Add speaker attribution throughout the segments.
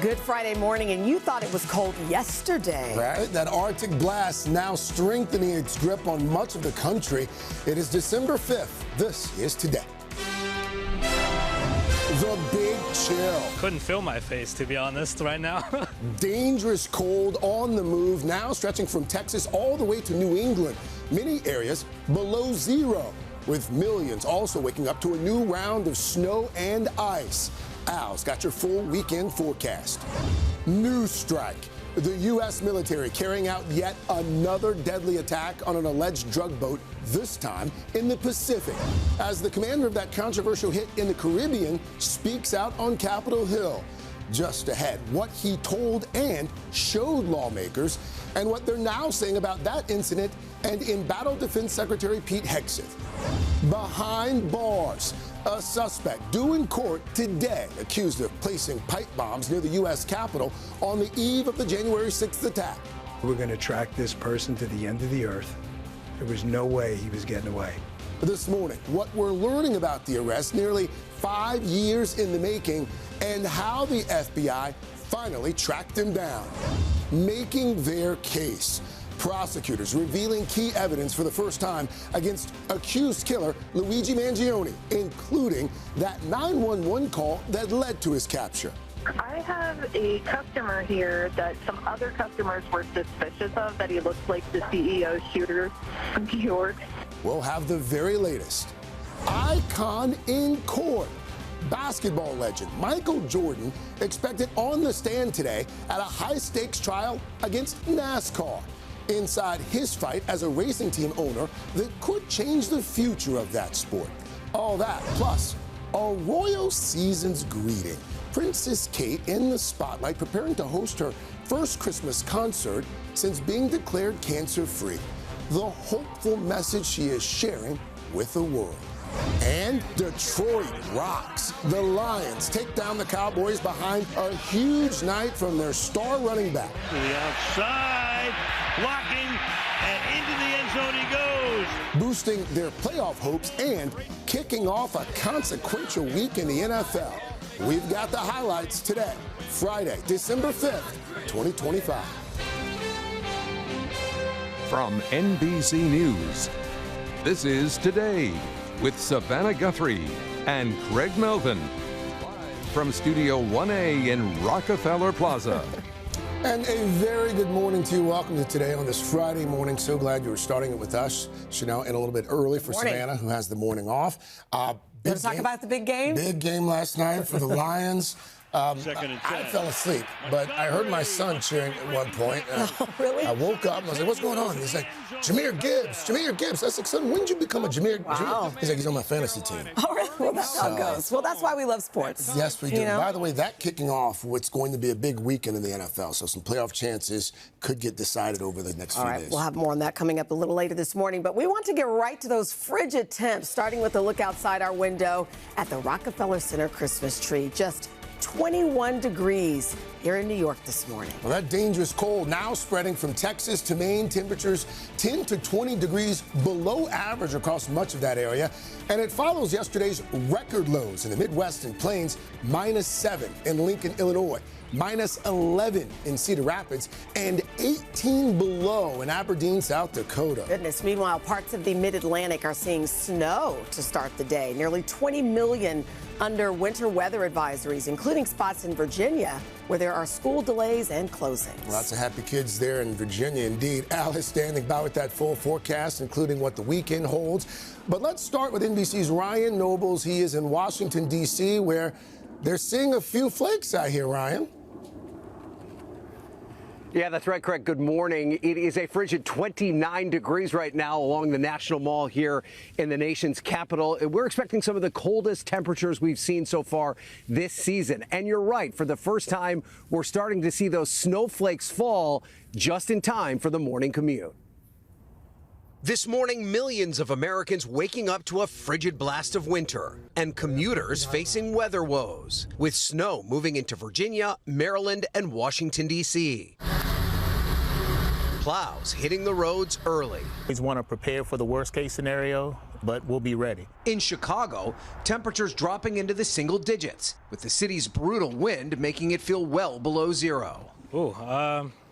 Speaker 1: Good Friday morning, and you thought it was cold yesterday.
Speaker 2: Right? That Arctic blast now strengthening its grip on much of the country. It is December 5th. This is today. The big chill.
Speaker 3: Couldn't feel my face, to be honest, right now.
Speaker 2: Dangerous cold on the move, now stretching from Texas all the way to New England. Many areas below zero, with millions also waking up to a new round of snow and ice. Al's got your full weekend forecast. News strike. The U.S. military carrying out yet another deadly attack on an alleged drug boat, this time in the Pacific, as the commander of that controversial hit in the Caribbean speaks out on Capitol Hill. Just ahead, what he told and showed lawmakers, and what they're now saying about that incident and Embattled Defense Secretary Pete Hegseth. Behind bars, a suspect due in court today accused of placing pipe bombs near the U.S. Capitol on the eve of the January 6th attack.
Speaker 4: We're going to track this person to the end of the earth. There was no way he was getting away.
Speaker 2: This morning, what we're learning about the arrest, nearly 5 years in the making, and how the FBI finally tracked him down. Making their case. Prosecutors revealing key evidence for the first time against accused killer Luigi Mangione, including that 911 call that led to his capture.
Speaker 5: I have a customer here that some other customers were suspicious of, that he looks like the CEO shooter from New York.
Speaker 2: We'll have the very latest. Icon in court. Basketball legend Michael Jordan expected on the stand today at a high-stakes trial against NASCAR. Inside his fight as a racing team owner that could change the future of that sport. All that, plus a royal season's greeting. Princess Kate in the spotlight, preparing to host her first Christmas concert since being declared cancer-free. The hopeful message she is sharing with the world. And Detroit rocks. The Lions take down the Cowboys behind a huge night from their star running back.
Speaker 6: To the outside, blocking, and into the end zone he goes.
Speaker 2: Boosting their playoff hopes and kicking off a consequential week in the NFL. We've got the highlights today, Friday, December 5th, 2025.
Speaker 7: From NBC News, this is Today with Savannah Guthrie and Craig Melvin. Live from Studio 1A in Rockefeller Plaza.
Speaker 2: And a very good morning to you. Welcome to Today on this Friday morning. So glad you were starting it with us. Chanel, in a little bit early for Savannah, who has the morning off.
Speaker 1: Want to talk about the big game?
Speaker 2: Big game last night for the Lions.
Speaker 6: Second and 10.
Speaker 2: I fell asleep, but I heard my son cheering at one point.
Speaker 1: Oh, really?
Speaker 2: I woke up and I was like, what's going on? He's like, Jahmyr Gibbs. I was like, son, when did you become a Jahmyr?
Speaker 1: Wow.
Speaker 2: He's like, he's on my fantasy team.
Speaker 1: Oh, really? Well, that's how it goes. Well, that's why we love sports.
Speaker 2: Yes, we do.
Speaker 1: You know?
Speaker 2: By the way, that kicking off what's going to be a big weekend in the NFL. So some playoff chances could get decided over the next few days.
Speaker 1: We'll have more on that coming up a little later this morning. But we want to get right to those frigid temps, starting with a look outside our window at the Rockefeller Center Christmas tree. Just 21 degrees here in New York this morning.
Speaker 2: Well, that dangerous cold now spreading from Texas to Maine. Temperatures 10 to 20 degrees below average across much of that area. And it follows yesterday's record lows in the Midwest and Plains, -7 in Lincoln, Illinois, -11 in Cedar Rapids, and 18 below in Aberdeen, South Dakota.
Speaker 1: Goodness. Meanwhile, parts of the Mid-Atlantic are seeing snow to start the day. Nearly 20 million under winter weather advisories, including spots in Virginia where there are school delays and closings.
Speaker 2: Lots of happy kids there in Virginia, indeed. Al is standing by with that full forecast, including what the weekend holds. But let's start with NBC's Ryan Nobles. He is in Washington, D.C., where they're seeing a few flakes out here, Ryan.
Speaker 8: Yeah, that's right, Craig. Good morning. It is a frigid 29 degrees right now along the National Mall here in the nation's capital. We're expecting some of the coldest temperatures we've seen so far this season. And you're right. For the first time, we're starting to see those snowflakes fall just in time for the morning commute.
Speaker 9: This morning, millions of Americans waking up to a frigid blast of winter and commuters facing weather woes, with snow moving into Virginia, Maryland, and Washington, D.C. Plows hitting the roads early.
Speaker 10: We want to prepare for the worst case scenario but we'll be ready.
Speaker 9: In Chicago, temperatures dropping into the single digits, with the city's brutal wind making it feel well below zero.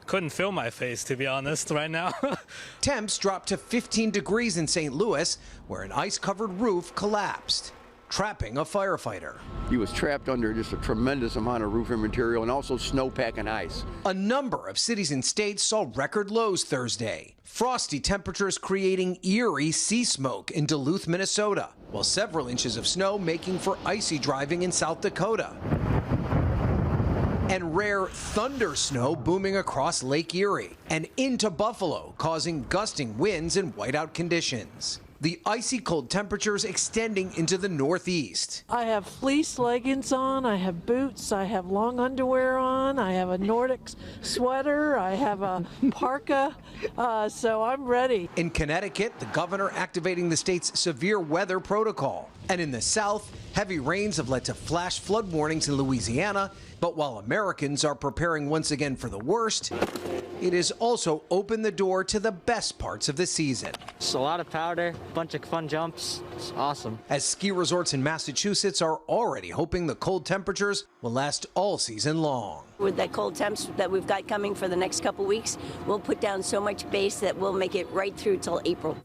Speaker 3: Couldn't feel my face, to be honest, right now.
Speaker 9: Temps dropped to 15 degrees in St. Louis, where an ice-covered roof collapsed, trapping a firefighter.
Speaker 11: He was trapped under just a tremendous amount of roofing material and also snowpack and ice.
Speaker 9: A number of cities and states saw record lows Thursday. Frosty temperatures creating eerie sea smoke in Duluth, Minnesota, while several inches of snow making for icy driving in South Dakota. And rare thunder snow booming across Lake Erie and into Buffalo, causing gusting winds and whiteout conditions. The icy cold temperatures extending into the Northeast.
Speaker 12: I have fleece leggings on, I have boots, I have long underwear on, I have a Nordic sweater, I have a parka, so I'm ready.
Speaker 9: In Connecticut, the governor activating the state's severe weather protocol. And in the South, heavy rains have led to flash flood warnings in Louisiana. But while Americans are preparing once again for the worst, it has also opened the door to the best parts of the season.
Speaker 13: It's a lot of powder, a bunch of fun jumps. It's awesome.
Speaker 9: As ski resorts in Massachusetts are already hoping the cold temperatures will last all season long.
Speaker 14: With that cold temps that we've got coming for the next couple weeks, we'll put down so much base that we'll make it right through till April.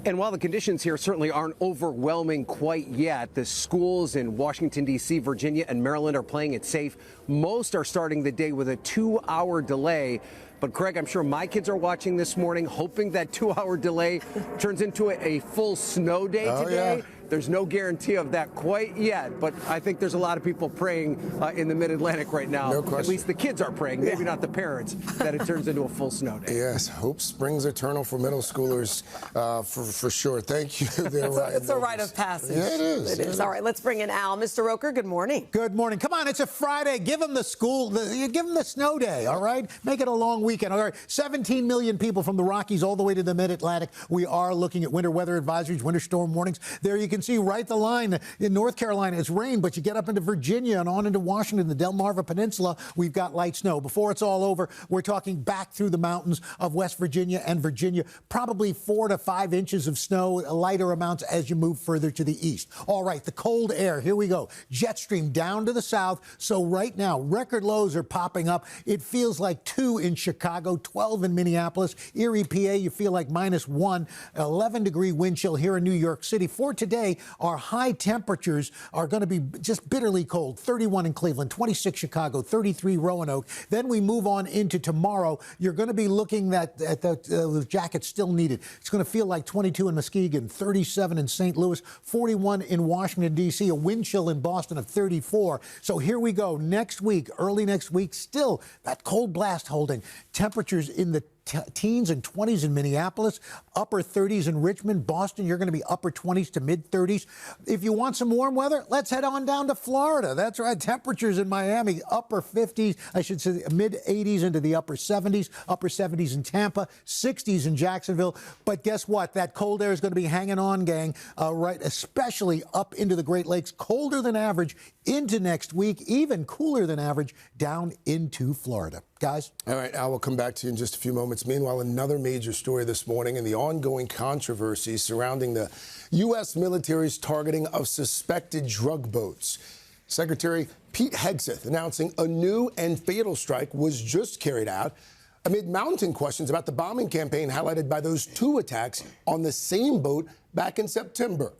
Speaker 8: And while the conditions here certainly aren't overwhelming quite yet, the schools in Washington, D.C., Virginia, and Maryland are playing it safe. Most are starting the day with a 2-hour delay. But, Craig, I'm sure my kids are watching this morning, hoping that 2-hour delay turns into a full snow day today. Yeah. There's no guarantee of that quite yet, but I think there's a lot of people praying in the Mid-Atlantic right now.
Speaker 2: No question.
Speaker 8: At least the kids are praying, maybe not the parents, that it turns into a full snow day.
Speaker 2: Yes, hope springs eternal for middle schoolers, for sure. Thank you.
Speaker 1: It's a rite of passage.
Speaker 2: Yeah, it is.
Speaker 1: It is. All right, let's bring in Al. Mr. Roker, good morning.
Speaker 15: Good morning. Come on, it's a Friday. Give them the give them the snow day, all right? Make it a long weekend. All right, 17 million people from the Rockies all the way to the Mid-Atlantic. We are looking at winter weather advisories, winter storm warnings. There you can see right the line. In North Carolina, it's rain, but you get up into Virginia and on into Washington, the Delmarva Peninsula, we've got light snow. Before it's all over, we're talking back through the mountains of West Virginia and Virginia, probably 4 to 5 inches of snow, lighter amounts as you move further to the east. All right, the cold air, here we go. Jet stream down to the south. So right now, record lows are popping up. It feels like 2 in Chicago, 12 in Minneapolis. Erie, PA, you feel like -1, 11-degree wind chill here in New York City. For today, our high temperatures are going to be just bitterly cold. 31 in Cleveland, 26 Chicago, 33 Roanoke. Then we move on into tomorrow. You're going to be looking at the jacket still needed. It's going to feel like 22 in Muskegon, 37 in St. Louis, 41 in Washington, D.C., a wind chill in Boston of 34. So here we go. Next week, early next week, still that cold blast holding. Temperatures in the teens and 20s in Minneapolis, upper 30s in Richmond. Boston, you're going to be upper 20s to mid 30s. If you want some warm weather, let's head on down to Florida. That's right. Temperatures in Miami, upper 50s, I should say mid 80s into the upper 70s in Tampa, 60s in Jacksonville. But guess what? That cold air is going to be hanging on, gang, right, especially up into the Great Lakes. Colder than average into next week, even cooler than average down into Florida. Guys?
Speaker 2: All right, Al, we'll come back to you in just a few moments. Meanwhile, another major story this morning and the ongoing controversy surrounding the U.S. military's targeting of suspected drug boats. Secretary Pete Hegseth announcing a new and fatal strike was just carried out amid mounting questions about the bombing campaign highlighted by those 2 attacks on the same boat back in September.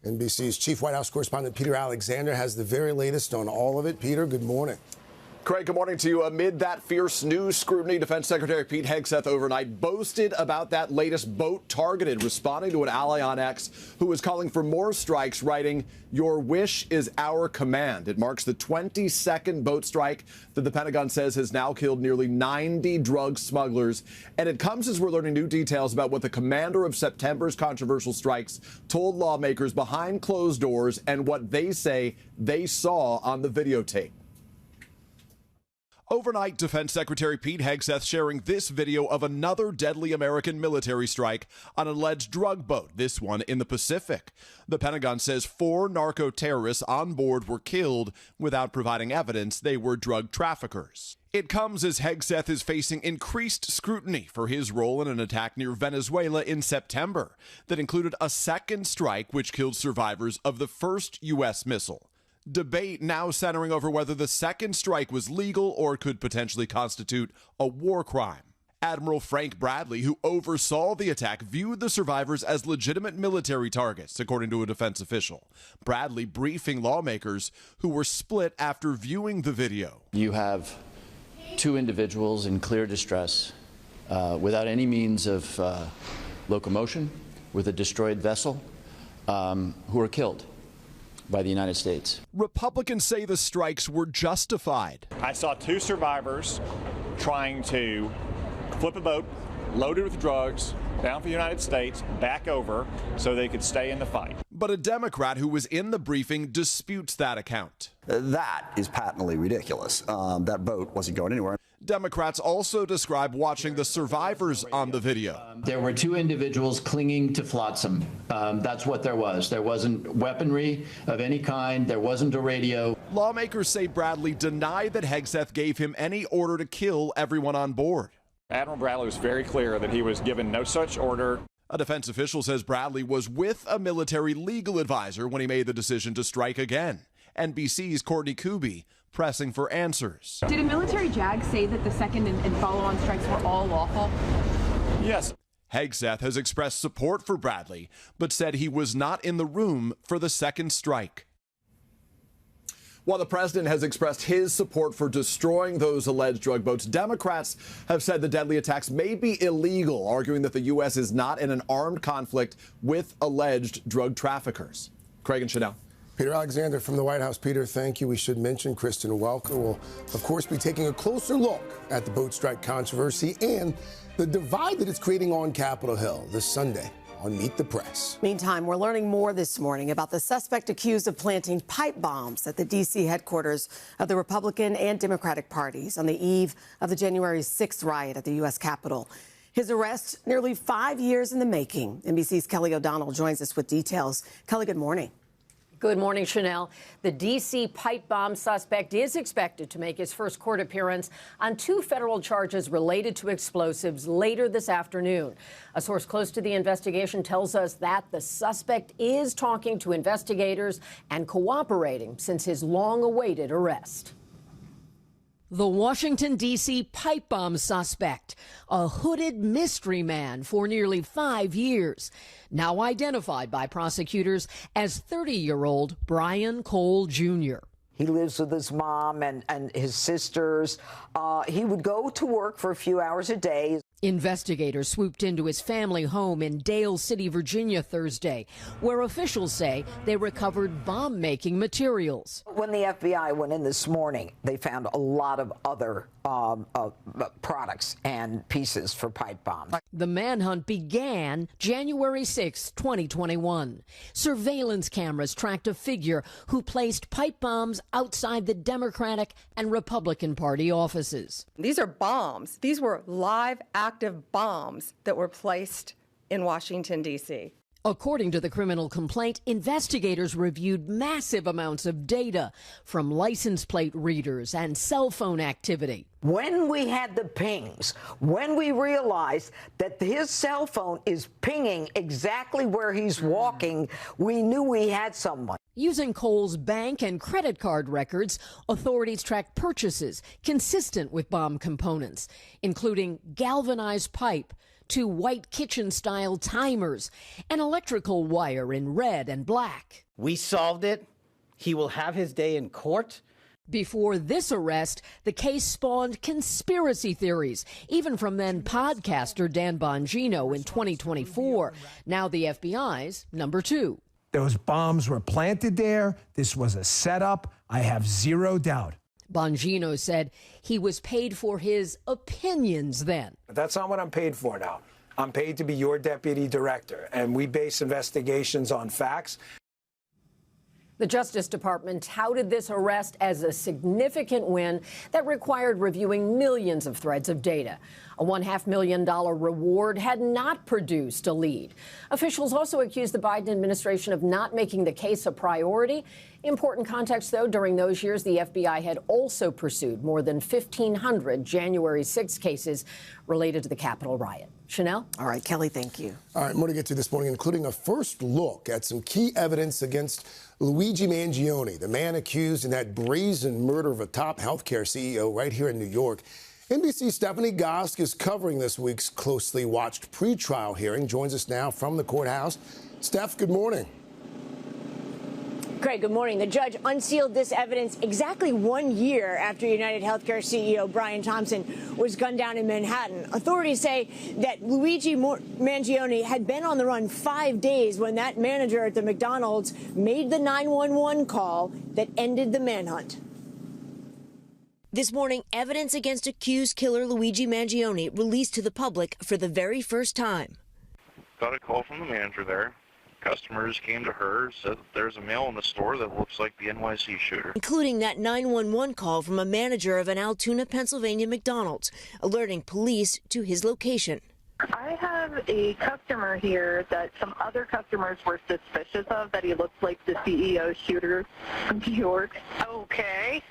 Speaker 2: NBC's chief White House correspondent Peter Alexander has the very latest on all of it. Peter, good morning.
Speaker 16: Craig, good morning to you. Amid that fierce news scrutiny, Defense Secretary Pete Hegseth overnight boasted about that latest boat targeted, responding to an ally on X who was calling for more strikes, writing, "Your wish is our command." It marks the 22nd boat strike that the Pentagon says has now killed nearly 90 drug smugglers. And it comes as we're learning new details about what the commander of September's controversial strikes told lawmakers behind closed doors and what they say they saw on the videotape. Overnight, Defense Secretary Pete Hegseth sharing this video of another deadly American military strike on an alleged drug boat, this one in the Pacific. The Pentagon says 4 narco-terrorists on board were killed without providing evidence they were drug traffickers. It comes as Hegseth is facing increased scrutiny for his role in an attack near Venezuela in September that included a second strike which killed survivors of the first U.S. missile. Debate now centering over whether the second strike was legal or could potentially constitute a war crime. Admiral Frank Bradley, who oversaw the attack, viewed the survivors as legitimate military targets, according to a defense official. Bradley briefing lawmakers who were split after viewing the video.
Speaker 10: You have 2 individuals in clear distress, without any means of locomotion, with a destroyed vessel, who are killed by the United States.
Speaker 16: Republicans say the strikes were justified.
Speaker 17: I saw 2 survivors trying to flip a boat loaded with drugs down for the United States, back over, so they could stay in the fight.
Speaker 16: But a Democrat who was in the briefing disputes that account.
Speaker 18: That is patently ridiculous. That boat wasn't going anywhere.
Speaker 16: Democrats also describe watching the survivors on the video.
Speaker 10: There were 2 individuals clinging to flotsam. That's what there was. There wasn't weaponry of any kind. There wasn't a radio.
Speaker 16: Lawmakers say Bradley denied that Hegseth gave him any order to kill everyone on board.
Speaker 17: Admiral Bradley was very clear that he was given no such order.
Speaker 16: A defense official says Bradley was with a military legal advisor when he made the decision to strike again. NBC's Courtney Kuby pressing for answers.
Speaker 19: Did a military JAG say that the second and follow-on strikes were all lawful?
Speaker 17: Yes.
Speaker 16: Hegseth has expressed support for Bradley, but said he was not in the room for the second strike. While the president has expressed his support for destroying those alleged drug boats, Democrats have said the deadly attacks may be illegal, arguing that the U.S. is not in an armed conflict with alleged drug traffickers. Craig and Chanel.
Speaker 2: Peter Alexander from the White House. Peter, thank you. We should mention Kristen Welker will, of course, be taking a closer look at the boat strike controversy and the divide that it's creating on Capitol Hill this Sunday on Meet the Press.
Speaker 1: Meantime, we're learning more this morning about the suspect accused of planting pipe bombs at the D.C. headquarters of the Republican and Democratic parties on the eve of the January 6th riot at the U.S. Capitol. His arrest, nearly 5 years in the making. NBC's Kelly O'Donnell joins us with details. Kelly, good morning.
Speaker 20: Good morning, Chanel. The D.C. pipe bomb suspect is expected to make his first court appearance on 2 federal charges related to explosives later this afternoon. A source close to the investigation tells us that the suspect is talking to investigators and cooperating since his long-awaited arrest. The Washington, D.C. pipe bomb suspect, a hooded mystery man for nearly 5 years, now identified by prosecutors as 30-year-old Brian Cole Jr.
Speaker 21: He lives with his mom and his sisters. He would go to work for a few hours a day.
Speaker 20: Investigators swooped into his family home in Dale City, Virginia, Thursday, where officials say they recovered bomb-making materials.
Speaker 21: When the FBI went in this morning, they found a lot of other products and pieces for pipe bombs.
Speaker 20: The manhunt began January 6, 2021. Surveillance cameras tracked a figure who placed pipe bombs outside the Democratic and Republican Party offices.
Speaker 22: These are bombs. These were live, active bombs that were placed in Washington, D.C.
Speaker 20: According to the criminal complaint, investigators reviewed massive amounts of data from license plate readers and cell phone activity.
Speaker 21: When we had the pings, when we realized that his cell phone is pinging exactly where he's walking, we knew we had someone.
Speaker 20: Using Cole's bank and credit card records, authorities tracked purchases consistent with bomb components, including galvanized pipe, 2 white kitchen-style timers, an electrical wire in red and black.
Speaker 23: We solved it. He will have his day in court.
Speaker 20: Before this arrest, the case spawned conspiracy theories, even from then podcaster Dan Bongino in 2024. Now the FBI's number 2.
Speaker 24: Those bombs were planted there. This was a setup. I have zero doubt.
Speaker 20: Bongino said he was paid for his opinions then.
Speaker 4: That's not what I'm paid for now. I'm paid to be your deputy director, and we base investigations on facts.
Speaker 20: The Justice Department touted this arrest as a significant win that required reviewing millions of threads of data. A $1.5 million reward had not produced a lead. Officials also accused the Biden administration of not making the case a priority. Important context, though, during those years, the FBI had also pursued more than 1,500 January 6 cases related to the Capitol riot. Chanel?
Speaker 1: All right, Kelly, thank you.
Speaker 2: All right, more to get to this morning, including a first look at some key evidence against Luigi Mangione, the man accused in that brazen murder of a top healthcare CEO right here in New York. NBC's Stephanie Gosk is covering this week's closely watched pretrial hearing. Joins us now from the courthouse. Steph, good morning.
Speaker 3: Craig, good morning. The judge unsealed this evidence exactly 1 year after United Healthcare CEO Brian Thompson was gunned down in Manhattan. Authorities say that Luigi Mangione had been on the run 5 days when that manager at the McDonald's made the 911 call that ended the manhunt. This morning, evidence against accused killer Luigi Mangione released to the public for the very first time.
Speaker 5: Got a call from the manager there. Customers came to her, said that there's a male in the store that looks like the NYC shooter.
Speaker 3: Including that 911 call from a manager of an Altoona, Pennsylvania McDonald's, alerting police to his location.
Speaker 6: I have a customer here that some other customers were suspicious of, that he looks like the CEO shooter from New York. Okay.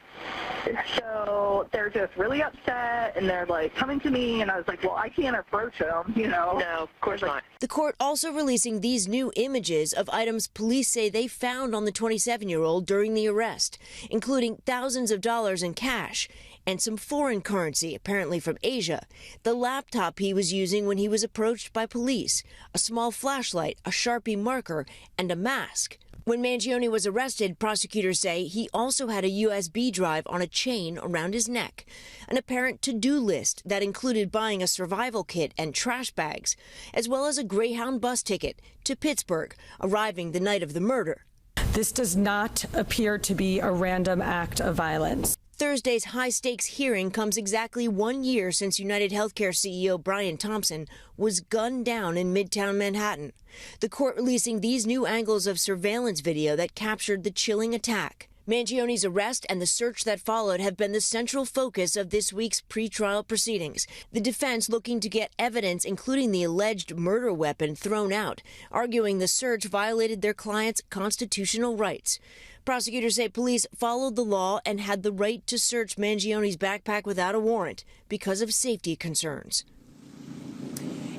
Speaker 6: So they're just really upset, and they're like coming to me, and I was like, well, I can't approach them, you know. No, of course not.
Speaker 3: The court also releasing these new images of items police say they found on the 27-year-old during the arrest, including thousands of dollars in cash and some foreign currency, apparently from Asia, the laptop he was using when he was approached by police, a small flashlight, a Sharpie marker, and a mask. When Mangione was arrested, prosecutors say he also had a USB drive on a chain around his neck, an apparent to-do list that included buying a survival kit and trash bags, as well as a Greyhound bus ticket to Pittsburgh, arriving the night of the murder.
Speaker 7: This does not appear to be a random act of violence.
Speaker 3: Thursday's high-stakes hearing comes exactly 1 year since United Healthcare CEO Brian Thompson was gunned down in Midtown Manhattan. The court releasing these new angles of surveillance video that captured the chilling attack. Mangione's arrest and the search that followed have been the central focus of this week's pretrial proceedings. The defense looking to get evidence, including the alleged murder weapon, thrown out, arguing the search violated their client's constitutional rights. Prosecutors say police followed the law and had the right to search Mangione's backpack without a warrant because of safety concerns.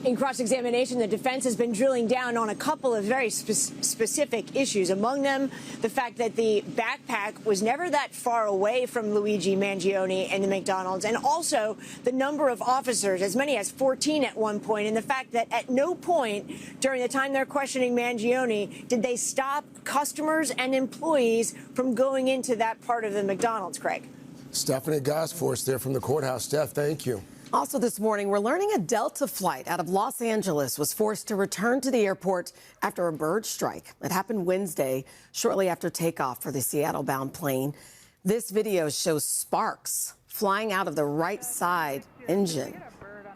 Speaker 3: In cross-examination, the defense has been drilling down on a couple of very specific issues. Among them, the fact that the backpack was never that far away from Luigi Mangione and the McDonald's, and also the number of officers, as many as 14 at one point, and the fact that at no point during the time they're questioning Mangione did they stop customers and employees from going into that part of the McDonald's, Craig.
Speaker 2: Stephanie Gosk for us there from the courthouse. Steph, thank you.
Speaker 1: Also this morning, we're learning a Delta flight out of Los Angeles was forced to return to the airport after a bird strike. It happened Wednesday, shortly after takeoff for the Seattle-bound plane. This video shows sparks flying out of the right side engine.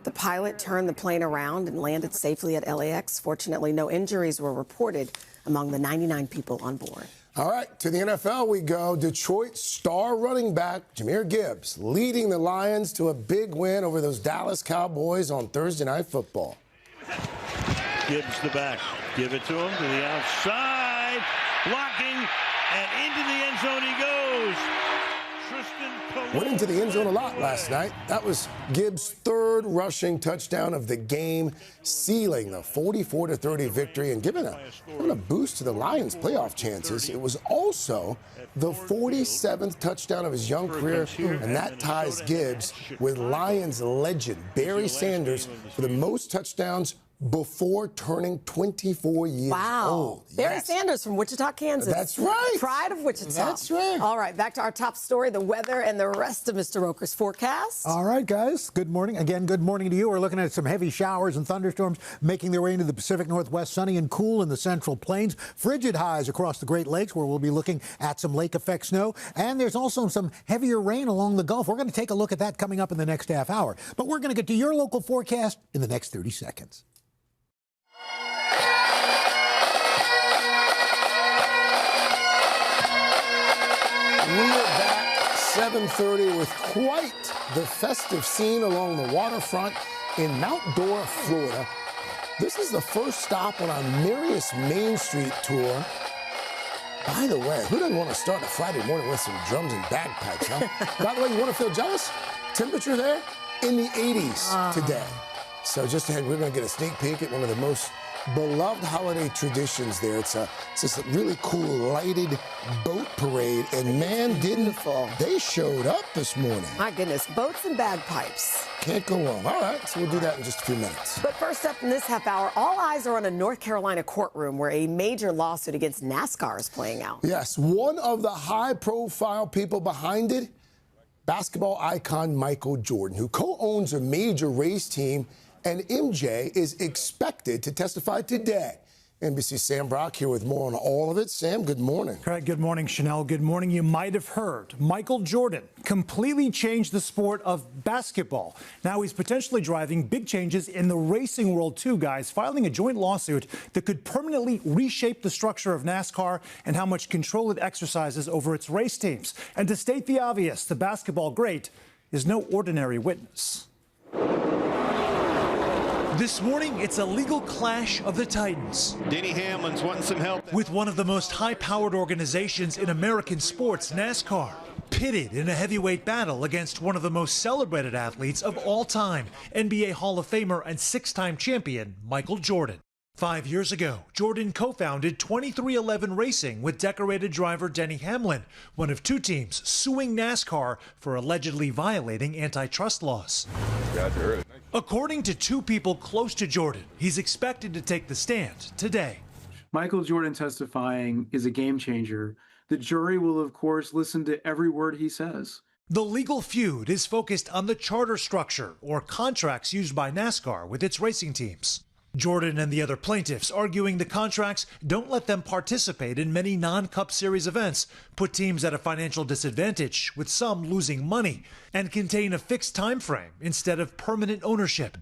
Speaker 1: The pilot turned the plane around and landed safely at LAX. Fortunately, no injuries were reported among the 99 people on board.
Speaker 2: All right, to the NFL we go. Detroit star running back Jahmyr Gibbs leading the Lions to a big win over those Dallas Cowboys on Thursday Night Football.
Speaker 25: Gibbs the back. Give it to him to the outside. Blocking, and into the end zone he goes.
Speaker 2: Went into the end zone a lot last night. That was Gibbs' third rushing touchdown of the game, sealing the 44-30 victory and giving a boost to the Lions' playoff chances. It was also the 47th touchdown of his young career, and that ties Gibbs with Lions legend Barry Sanders for the most touchdowns before turning 24 years old.
Speaker 1: Barry Sanders from Wichita, Kansas.
Speaker 2: That's right.
Speaker 1: Pride of Wichita.
Speaker 2: That's right.
Speaker 1: All right, back to our top story, the weather and the rest of Mr. Roker's forecast.
Speaker 15: All right, guys. Good morning. Again, good morning to you. We're looking at some heavy showers and thunderstorms making their way into the Pacific Northwest, sunny and cool in the Central Plains. Frigid highs across the Great Lakes, where we'll be looking at some lake effect snow. And there's also some heavier rain along the Gulf. We're going to take a look at that coming up in the next half hour. But we're going to get to your local forecast in the next 30 seconds.
Speaker 2: We are back 7:30 with quite the festive scene along the waterfront in Mount Dora, Florida. This is the first stop on our Marius Main Street tour. By the way, who doesn't want to start a Friday morning with some drums and bagpipes, huh? By the way, you want to feel jealous? Temperature there in the 80s today. So just ahead, we're going to get a sneak peek at one of the most beloved holiday traditions there. It's this really cool lighted boat parade, and man, they showed up this morning.
Speaker 1: My goodness, boats and bagpipes.
Speaker 2: Can't go wrong. All right, so we'll do that in just a few minutes.
Speaker 1: But first up in this half hour, all eyes are on a North Carolina courtroom where a major lawsuit against NASCAR is playing out.
Speaker 2: Yes, one of the high-profile people behind it, basketball icon Michael Jordan, who co-owns a major race team, and MJ is expected to testify today. NBC's Sam Brock here with more on all of it. Sam, good morning.
Speaker 9: Correct. Good morning, Chanel. Good morning. You might have heard Michael Jordan completely changed the sport of basketball. Now he's potentially driving big changes in the racing world, too, guys, filing a joint lawsuit that could permanently reshape the structure of NASCAR and how much control it exercises over its race teams. And to state the obvious, the basketball great is no ordinary witness. This morning, it's a legal clash of the titans.
Speaker 25: Denny Hamlin's wanting some help.
Speaker 9: With one of the most high-powered organizations in American sports, NASCAR, pitted in a heavyweight battle against one of the most celebrated athletes of all time, NBA Hall of Famer and six-time champion Michael Jordan. 5 years ago, Jordan co-founded 23XI Racing with decorated driver Denny Hamlin, one of two teams suing NASCAR for allegedly violating antitrust laws. According to two people close to Jordan, he's expected to take the stand today.
Speaker 11: Michael Jordan testifying is a game changer. The jury will, of course, listen to every word he says.
Speaker 9: The legal feud is focused on the charter structure, or contracts used by NASCAR with its racing teams. Jordan and the other plaintiffs arguing the contracts don't let them participate in many non-Cup Series events, put teams at a financial disadvantage, with some losing money, and contain a fixed time frame instead of permanent ownership.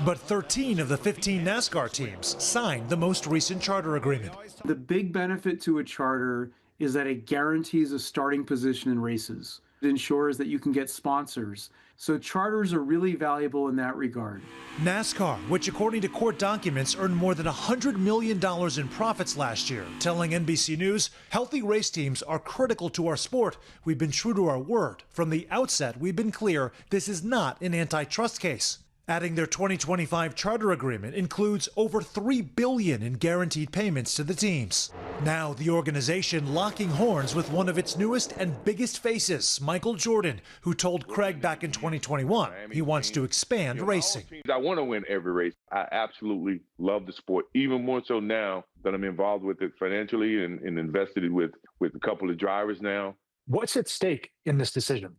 Speaker 9: But 13 of the 15 NASCAR teams signed the most recent charter agreement.
Speaker 11: The big benefit to a charter is that it guarantees a starting position in races. It ensures that you can get sponsors. So charters are really valuable in that regard.
Speaker 9: NASCAR, which according to court documents earned more than $100 million in profits last year, telling NBC News, healthy race teams are critical to our sport. We've been true to our word. From the outset, we've been clear this is not an antitrust case. Adding their 2025 charter agreement includes over $3 billion in guaranteed payments to the teams. Now the organization locking horns with one of its newest and biggest faces, Michael Jordan, who told Craig back in 2021 he wants to expand racing.
Speaker 12: I want to win every race. I absolutely love the sport, even more so now that I'm involved with it financially and invested with a couple of drivers now.
Speaker 9: What's at stake in this decision?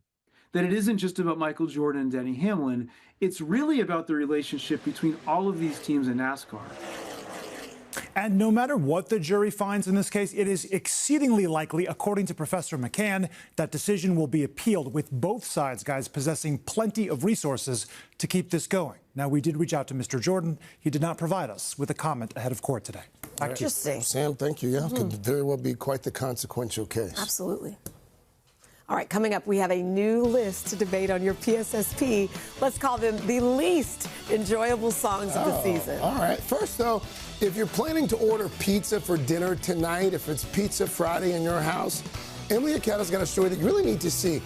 Speaker 11: That it isn't just about Michael Jordan and Denny Hamlin. It's really about the relationship between all of these teams in NASCAR.
Speaker 9: And no matter what the jury finds in this case, it is exceedingly likely, according to Professor McCann, that decision will be appealed, with both sides, guys, possessing plenty of resources to keep this going. Now, we did reach out to Mr. Jordan. He did not provide us with a comment ahead of court today.
Speaker 1: Interesting.
Speaker 2: Sam, thank you. Yeah, could very well be quite the consequential case.
Speaker 1: Absolutely. All right, coming up, we have a new list to debate on your PSSP. Let's call them the least enjoyable songs of the season.
Speaker 2: All right. First, though, if you're planning to order pizza for dinner tonight, if it's Pizza Friday in your house, Emily Acata's got a story that you really need to see.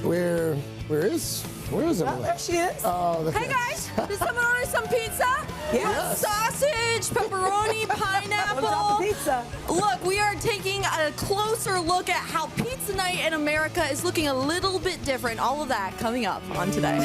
Speaker 2: Where is Emily?
Speaker 1: Oh, there she is.
Speaker 2: Oh,
Speaker 13: hey, guys. Did someone order some pizza?
Speaker 1: Yes.
Speaker 13: Sausage, pepperoni, pineapple.
Speaker 1: Pizza.
Speaker 13: Look, we are taking a closer look at how pizza night in America is looking a little bit different. All of that coming up on Today.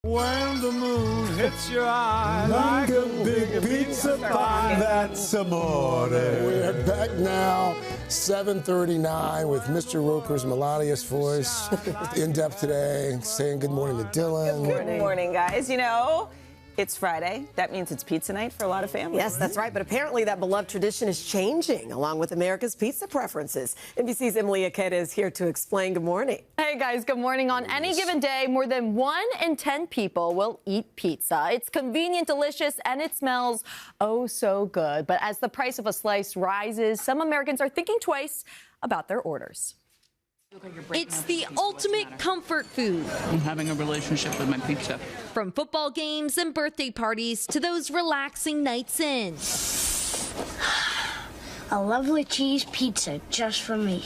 Speaker 14: When the moon hits your eye like a big pizza pie, that's amore.
Speaker 2: We're back now, 7:39, with Mr. Roker's melodious voice, in depth today, saying good morning to Dylan.
Speaker 26: Good morning, guys. You know,
Speaker 8: It's Friday. That means it's pizza night for a lot of families.
Speaker 1: Yes, that's right. But apparently that beloved tradition is changing along with America's pizza preferences. NBC's Emily Ikeda is here to explain. Good morning.
Speaker 13: Hey, guys. Good morning. On any given day, more than 1 in 10 people will eat pizza. It's convenient, delicious, and it smells oh so good. But as the price of a slice rises, some Americans are thinking twice about their orders.
Speaker 10: It's the ultimate comfort food.
Speaker 17: I'm having a relationship with my pizza.
Speaker 10: From football games and birthday parties to those relaxing nights in.
Speaker 18: A lovely cheese pizza just for me.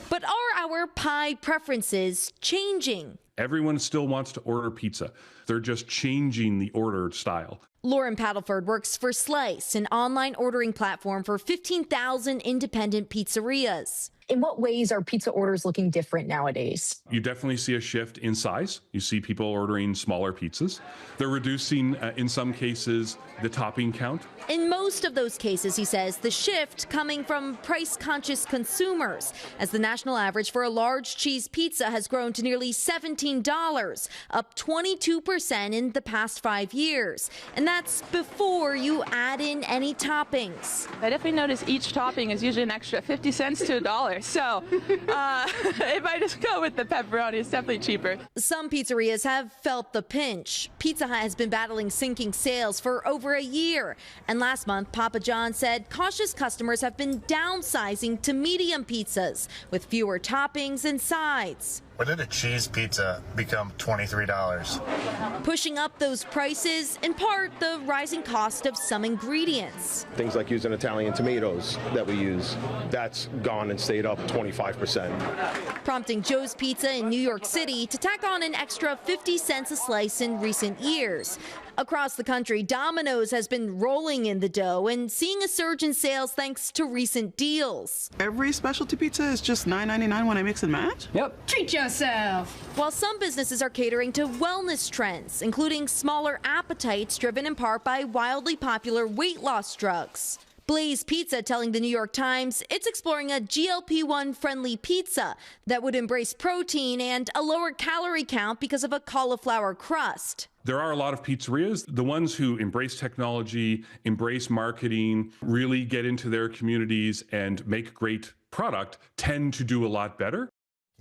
Speaker 10: But are our pie preferences changing?
Speaker 19: Everyone still wants to order pizza. They're just changing the order style.
Speaker 10: Lauren Paddleford works for Slice, an online ordering platform for 15,000 independent pizzerias.
Speaker 26: In what ways are pizza orders looking different nowadays?
Speaker 19: You definitely see a shift in size. You see people ordering smaller pizzas. They're reducing, in some cases, the topping count.
Speaker 10: In most of those cases, he says, the shift coming from price-conscious consumers, as the national average for a large cheese pizza has grown to nearly $17, up 22% in the past 5 years. And that's before you add in any toppings.
Speaker 27: I definitely notice each topping is usually an extra 50 cents to $1. So if I just go with the pepperoni, it's definitely cheaper.
Speaker 10: Some pizzerias have felt the pinch. Pizza Hut has been battling sinking sales for over a year. And last month, Papa John said cautious customers have been downsizing to medium pizzas with fewer toppings and sides.
Speaker 28: When did a cheese pizza become $23?
Speaker 10: Pushing up those prices, in part, the rising cost of some ingredients.
Speaker 29: Things like using Italian tomatoes that we use, that's gone and stayed up 25%.
Speaker 10: Prompting Joe's Pizza in New York City to tack on an extra 50 cents a slice in recent years. Across the country, Domino's has been rolling in the dough and seeing a surge in sales thanks to recent deals.
Speaker 17: Every specialty pizza is just $9.99 when I mix and match?
Speaker 10: Yep. Treat yourself. While some businesses are catering to wellness trends, including smaller appetites driven in part by wildly popular weight loss drugs. Blaze Pizza telling the New York Times it's exploring a GLP-1 friendly pizza that would embrace protein and a lower calorie count because of a cauliflower crust.
Speaker 19: There are a lot of pizzerias. The ones who embrace technology, embrace marketing, really get into their communities and make great product tend to do a lot better.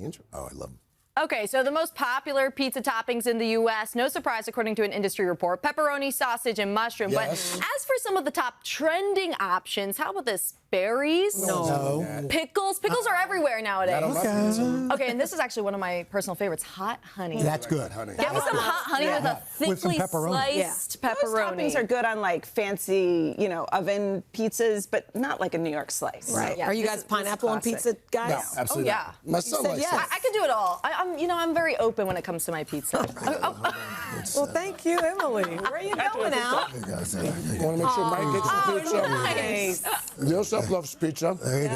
Speaker 15: Oh, I love them.
Speaker 13: Okay, so the most popular pizza toppings in the U.S., no surprise, according to an industry report, pepperoni, sausage, and mushroom.
Speaker 15: Yes.
Speaker 13: But as for some of the top trending options, how about this? Berries?
Speaker 15: No.
Speaker 13: Pickles? Pickles are everywhere nowadays.
Speaker 15: Okay.
Speaker 13: Okay, and this is actually one of my personal favorites, hot honey.
Speaker 15: That's good.
Speaker 13: Get me some hot honey with a thickly sliced pepperoni.
Speaker 8: Those toppings are good on like fancy, oven pizzas, but not like a New York slice.
Speaker 1: Right.
Speaker 8: Yeah,
Speaker 1: are you guys pineapple on pizza guys?
Speaker 2: No, absolutely
Speaker 13: Oh, yeah.
Speaker 2: not. My son likes
Speaker 13: Yes. I can do it all. I'm very open when it comes to my pizza.
Speaker 1: Well, thank you, Emily. Where are you going now?
Speaker 2: You want to make sure Mike gets the pizza?
Speaker 1: Nice.
Speaker 2: Joseph loves pizza.
Speaker 15: There you go.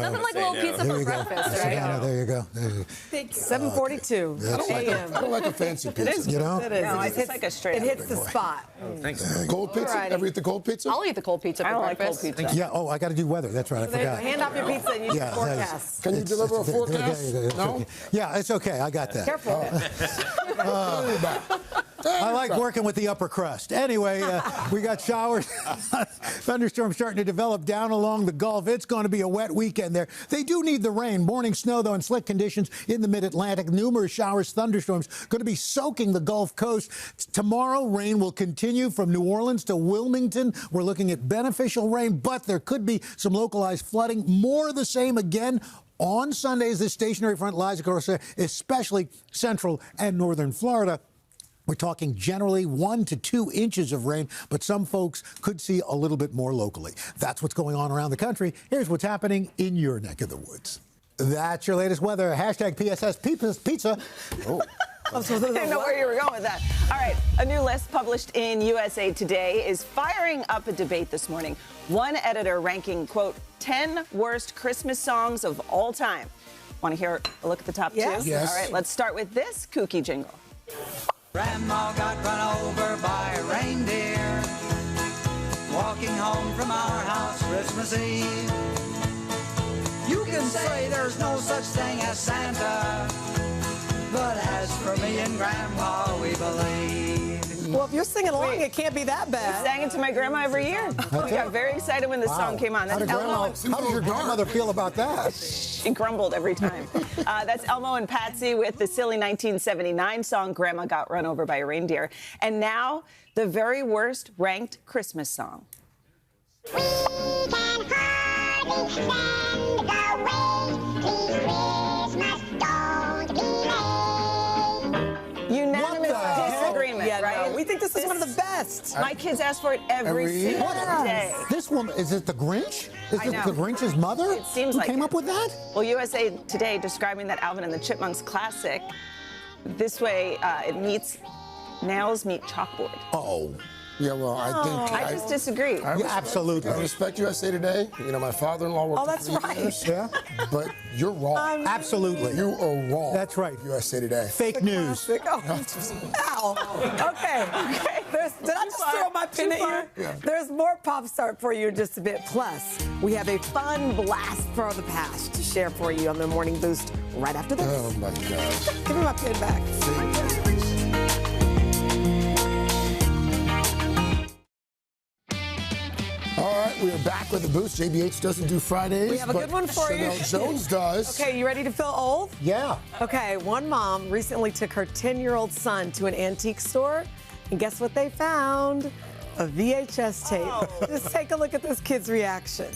Speaker 13: Nothing like a little pizza for breakfast,
Speaker 15: Sit
Speaker 13: right?
Speaker 15: down. There you go.
Speaker 1: 7:42 a.m.
Speaker 2: I don't like a fancy pizza.
Speaker 15: You know?
Speaker 1: It is.
Speaker 8: No,
Speaker 1: It
Speaker 8: it's
Speaker 1: hits-
Speaker 8: like a straight
Speaker 1: It
Speaker 8: up
Speaker 1: hits the
Speaker 8: boy.
Speaker 1: spot.
Speaker 29: Thanks.
Speaker 2: Cold pizza?
Speaker 1: Alrighty.
Speaker 2: Ever eat the cold pizza?
Speaker 13: I'll eat the cold pizza
Speaker 8: I
Speaker 13: for
Speaker 8: don't like
Speaker 13: breakfast.
Speaker 8: cold pizza.
Speaker 15: Yeah. Oh, I got to do weather. That's right. I
Speaker 1: There you go.
Speaker 15: forgot.
Speaker 1: Hand off your pizza and you
Speaker 15: Yeah,
Speaker 1: can forecast.
Speaker 2: Can you deliver a forecast? No?
Speaker 15: Yeah, it's okay. I got that.
Speaker 1: Careful.
Speaker 15: I like working with the upper crust. Anyway, we got showers, thunderstorms starting to develop down along the Gulf. It's going to be a wet weekend there. They do need the rain. Morning snow, though, and slick conditions in the mid-Atlantic. Numerous showers, thunderstorms going to be soaking the Gulf Coast. Tomorrow, rain will continue from New Orleans to Wilmington. We're looking at beneficial rain, but there could be some localized flooding. More of the same again on Sunday as this stationary front lies across, especially central and northern Florida. We're talking generally 1 to 2 inches of rain, but some folks could see a little bit more locally. That's what's going on around the country. Here's what's happening in your neck of the woods. That's your latest weather. Hashtag PSS Pizza. Oh.
Speaker 8: I didn't know where you were going with that. All right, a new list published in USA Today is firing up a debate this morning. One editor ranking, quote, 10 worst Christmas songs of all time. Want to hear a look at the top two?
Speaker 2: Yes.
Speaker 8: All right, let's start with this kooky jingle.
Speaker 30: Grandma got run over by a reindeer walking home from our house Christmas Eve. You can say there's no such thing as Santa, but as for me and Grandma, we believe.
Speaker 1: Well, if you're singing along, it can't be that bad.
Speaker 8: I sang it to my grandma every year. We got very excited when this song came on.
Speaker 15: How does your grandmother feel about that?
Speaker 8: She grumbled every time. That's Elmo and Patsy with the silly 1979 song, Grandma Got Run Over by a Reindeer. And now, the very worst ranked Christmas song.
Speaker 4: We can hardly stand the wait. Please, Christmas, don't be late.
Speaker 8: Unanimous disagreement, right?
Speaker 1: No, we think this is one of the best.
Speaker 8: My kids ask for it every single day.
Speaker 15: This woman, is it the Grinch? Is it the Grinch's mother?
Speaker 8: It seems
Speaker 15: who
Speaker 8: like
Speaker 15: came up with that?
Speaker 8: Well, USA Today describing that Alvin and the Chipmunks classic this way, nails meet chalkboard.
Speaker 2: Oh. Yeah, well, I think...
Speaker 8: I just disagree.
Speaker 15: Absolutely.
Speaker 2: I respect USA Today. You know, my father-in-law worked
Speaker 1: that's
Speaker 2: for 3 years. Yeah. But you're wrong.
Speaker 15: Absolutely.
Speaker 2: You are wrong.
Speaker 15: That's right.
Speaker 2: USA Today.
Speaker 15: Fake news.
Speaker 1: Ow. Okay. Did I just throw my pin at you?
Speaker 2: Yeah.
Speaker 1: There's more Pop Start for you in just a bit. Plus, we have a fun blast from the past to share for you on the Morning Boost right after this.
Speaker 2: Oh, my gosh.
Speaker 1: Give me my pin back.
Speaker 2: All right, we are back with the Boost. JBH doesn't do Fridays.
Speaker 1: We have a good one for you.
Speaker 2: Chanel Jones does.
Speaker 1: Okay, you ready to feel old?
Speaker 15: Yeah.
Speaker 1: Okay, one mom recently took her 10-year-old son to an antique store, and guess what they found? A VHS tape. Just take a look at this kid's reaction.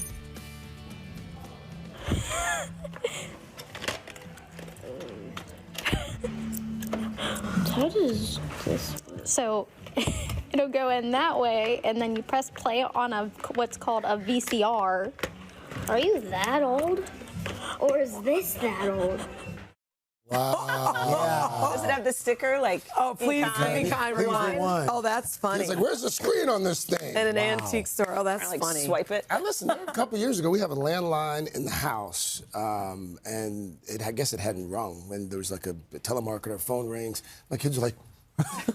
Speaker 18: How does this? So it'll go in that way, and then you press play on what's called a VCR. Are you that old? Or is this that old?
Speaker 2: Wow.
Speaker 8: Does it have the sticker like?
Speaker 1: Oh, please be kind, rewind. Oh, that's funny.
Speaker 2: It's like, where's the screen on this thing?
Speaker 1: In an antique store. Oh, that's
Speaker 8: Like
Speaker 1: funny.
Speaker 8: swipe it.
Speaker 2: I listened, a couple years ago, we have a landline in the house, and I guess it hadn't rung. When there was like a telemarketer, phone rings, my kids are like,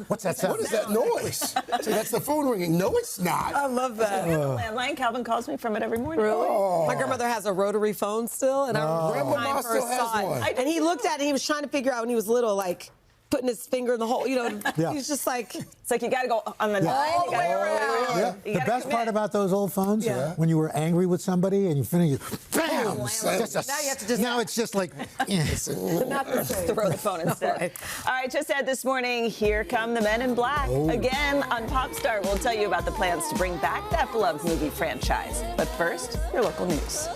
Speaker 15: what's that sound?
Speaker 2: What is that noise? So that's the phone ringing. No, it's not.
Speaker 1: I love that.
Speaker 8: Landline. Calvin calls me from it every morning.
Speaker 1: Really?
Speaker 2: Oh.
Speaker 1: My grandmother has a rotary phone still, and I remember
Speaker 2: Grandma
Speaker 1: mine
Speaker 2: still
Speaker 1: first
Speaker 2: has
Speaker 1: saw it.
Speaker 2: one.
Speaker 1: And he looked at it, and he was trying to figure out when he was little, like, putting his finger in the hole,
Speaker 15: Yeah.
Speaker 1: He's just like...
Speaker 8: It's like you got to go on the
Speaker 1: all the way around.
Speaker 15: Yeah. The best part about those old phones, when you were angry with somebody and you finish, bam!
Speaker 1: Now you have to just...
Speaker 15: Now it's just like...
Speaker 1: Not the same.
Speaker 8: Throw the phone instead. All right, just said this morning, here come the Men in Black. Again, on Pop Star, we'll tell you about the plans to bring back that beloved movie franchise. But first, your local news.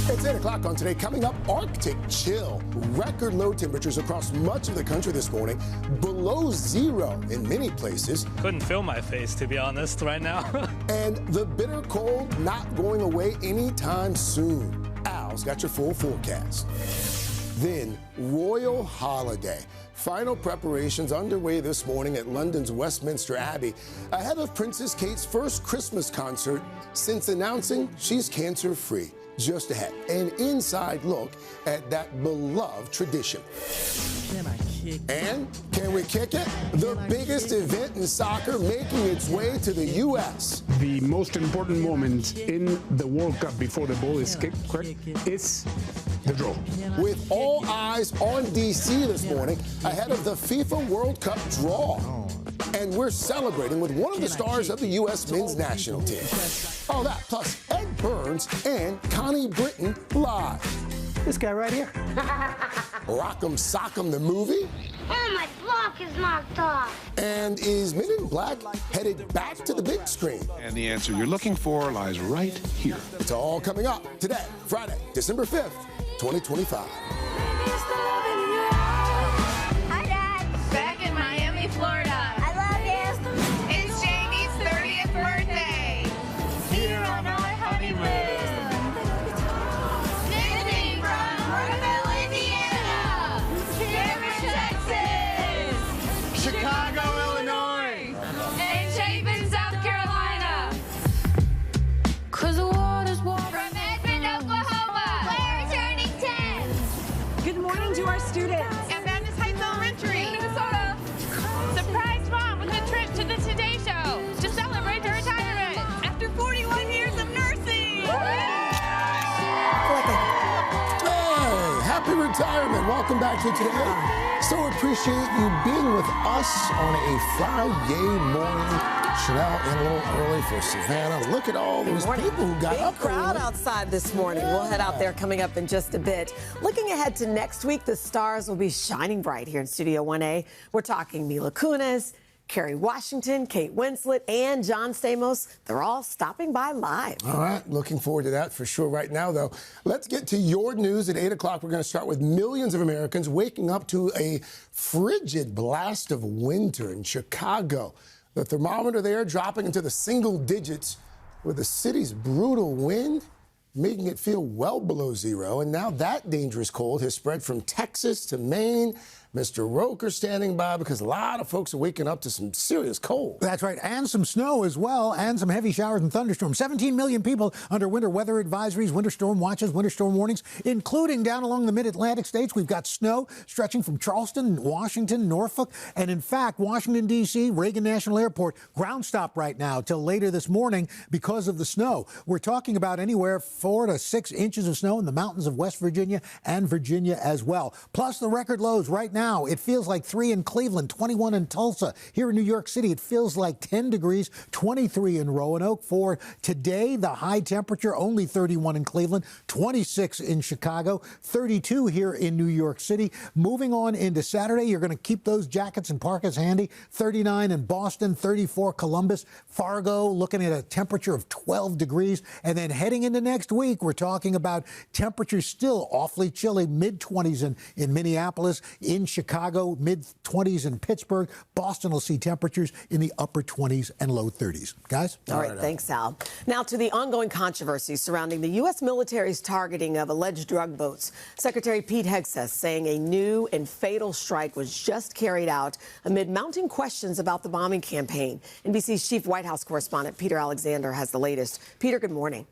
Speaker 2: It's 8 o'clock on today. Coming up, Arctic chill. Record low temperatures across much of the country this morning. Below zero in many places.
Speaker 5: Couldn't feel my face, to be honest, right now.
Speaker 2: And the bitter cold not going away anytime soon. Al's got your full forecast. Then, Royal Holiday. Final preparations underway this morning at London's Westminster Abbey ahead of Princess Kate's first Christmas concert since announcing she's cancer-free. Just ahead, an inside look at that beloved tradition. And can we kick it? The biggest event in soccer making its way to the U.S.
Speaker 6: The most important moment in the World Cup before the ball is kicked is the draw.
Speaker 2: With all eyes on D.C. this morning ahead of the FIFA World Cup draw. And we're celebrating with one of the stars of the U.S. men's national team. All that, plus Ed Burns and Connie Britton live.
Speaker 6: This guy right here.
Speaker 2: Rock'em Sock'em the movie.
Speaker 18: Oh, my block is knocked off.
Speaker 2: And is Men in Black headed back to the big screen?
Speaker 7: And the answer you're looking for lies right here.
Speaker 2: It's all coming up today, Friday, December 5th, 2025.
Speaker 16: Hi, Dad. Back in Miami, Florida. I love you. It's Jamie's 30th birthday. Here on our honeymoon. Visiting from Porterville, Indiana. Denver, Texas. Chicago, Illinois. And Chapin, South Carolina. 'Cause the water's warm. From Edmond, Oklahoma. We're turning 10.
Speaker 20: Good morning to our students.
Speaker 16: And Baptist Heights Elementary, Minnesota. Surprised mom with a trip to the Today Show to celebrate her retirement. After 4
Speaker 2: retirement. Welcome back to today. So appreciate you being with us on a Friday morning. Chanel in a little early for Savannah. Look at all those people who got up.
Speaker 1: Big crowd outside this morning. We'll head out there coming up in just a bit. Looking ahead to next week, the stars will be shining bright here in Studio 1A. We're talking Mila Kunis, Kerry Washington, Kate Winslet, and John Stamos. They're all stopping by live.
Speaker 2: All right, looking forward to that for sure. Right now, though, let's get to your news at 8 o'clock. We're going to start with millions of Americans waking up to a frigid blast of winter in Chicago. The thermometer there dropping into the single digits with the city's brutal wind, making it feel well below zero. And now that dangerous cold has spread from Texas to Maine. Mr. Roker standing by because a lot of folks are waking up to some serious cold.
Speaker 15: That's right, and some snow as well, and some heavy showers and thunderstorms. 17 million people under winter weather advisories, winter storm watches, winter storm warnings, including down along the mid-Atlantic states. We've got snow stretching from Charleston, Washington, Norfolk, and in fact, Washington, D.C., Reagan National Airport, ground stop right now till later this morning because of the snow. We're talking about anywhere 4 to 6 inches of snow in the mountains of West Virginia and Virginia as well. Plus the record lows right now. It feels like 3 in Cleveland, 21 in Tulsa. Here in New York City, it feels like 10 degrees, 23 in Roanoke. For today, the high temperature, only 31 in Cleveland, 26 in Chicago, 32 here in New York City. Moving on into Saturday, you're going to keep those jackets and parkas handy. 39 in Boston, 34 Columbus, Fargo, looking at a temperature of 12 degrees. And then heading into next week, we're talking about temperatures still awfully chilly, mid-20s in Minneapolis, in Chicago, mid-20s in Pittsburgh. Boston will see temperatures in the upper 20s and low 30s. Guys?
Speaker 1: All right, thanks, Al. Now to the ongoing controversy surrounding the U.S. military's targeting of alleged drug boats. Secretary Pete Hegseth saying a new and fatal strike was just carried out amid mounting questions about the bombing campaign. NBC's chief White House correspondent Peter Alexander has the latest. Peter, good morning.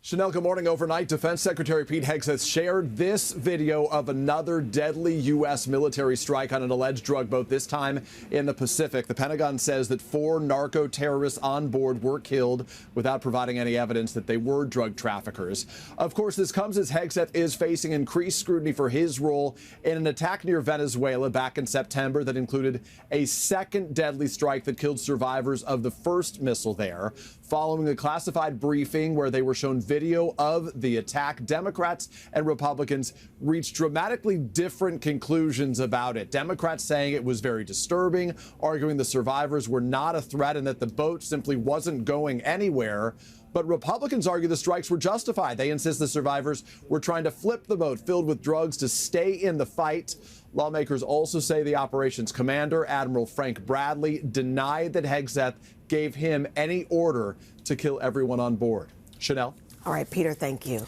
Speaker 3: Chanel, good morning. Overnight, Defense Secretary Pete Hegseth shared this video of another deadly U.S. military strike on an alleged drug boat, this time in the Pacific. The Pentagon says that 4 narco terrorists on board were killed without providing any evidence that they were drug traffickers. Of course, this comes as Hegseth is facing increased scrutiny for his role in an attack near Venezuela back in September that included a second deadly strike that killed survivors of the first missile there. Following a classified briefing where they were shown video of the attack, Democrats and Republicans reached dramatically different conclusions about it. Democrats saying it was very disturbing, arguing the survivors were not a threat and that the boat simply wasn't going anywhere. But Republicans argue the strikes were justified. They insist the survivors were trying to flip the boat filled with drugs to stay in the fight. Lawmakers also say the operations commander, Admiral Frank Bradley, denied that Hegseth gave him any order to kill everyone on board. Chanel?
Speaker 1: All right, Peter, thank you.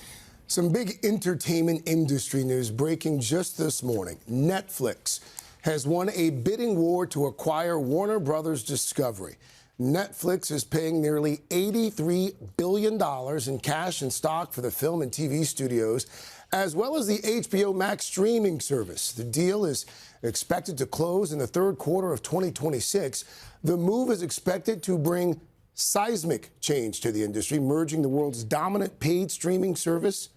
Speaker 2: Some big entertainment industry news breaking just this morning. Netflix has won a bidding war to acquire Warner Brothers Discovery. Netflix is paying nearly $83 billion in cash and stock for the film and TV studios, as well as the HBO Max streaming service. The deal is expected to close in the third quarter of 2026. The move is expected to bring seismic change to the industry, merging the world's dominant paid streaming service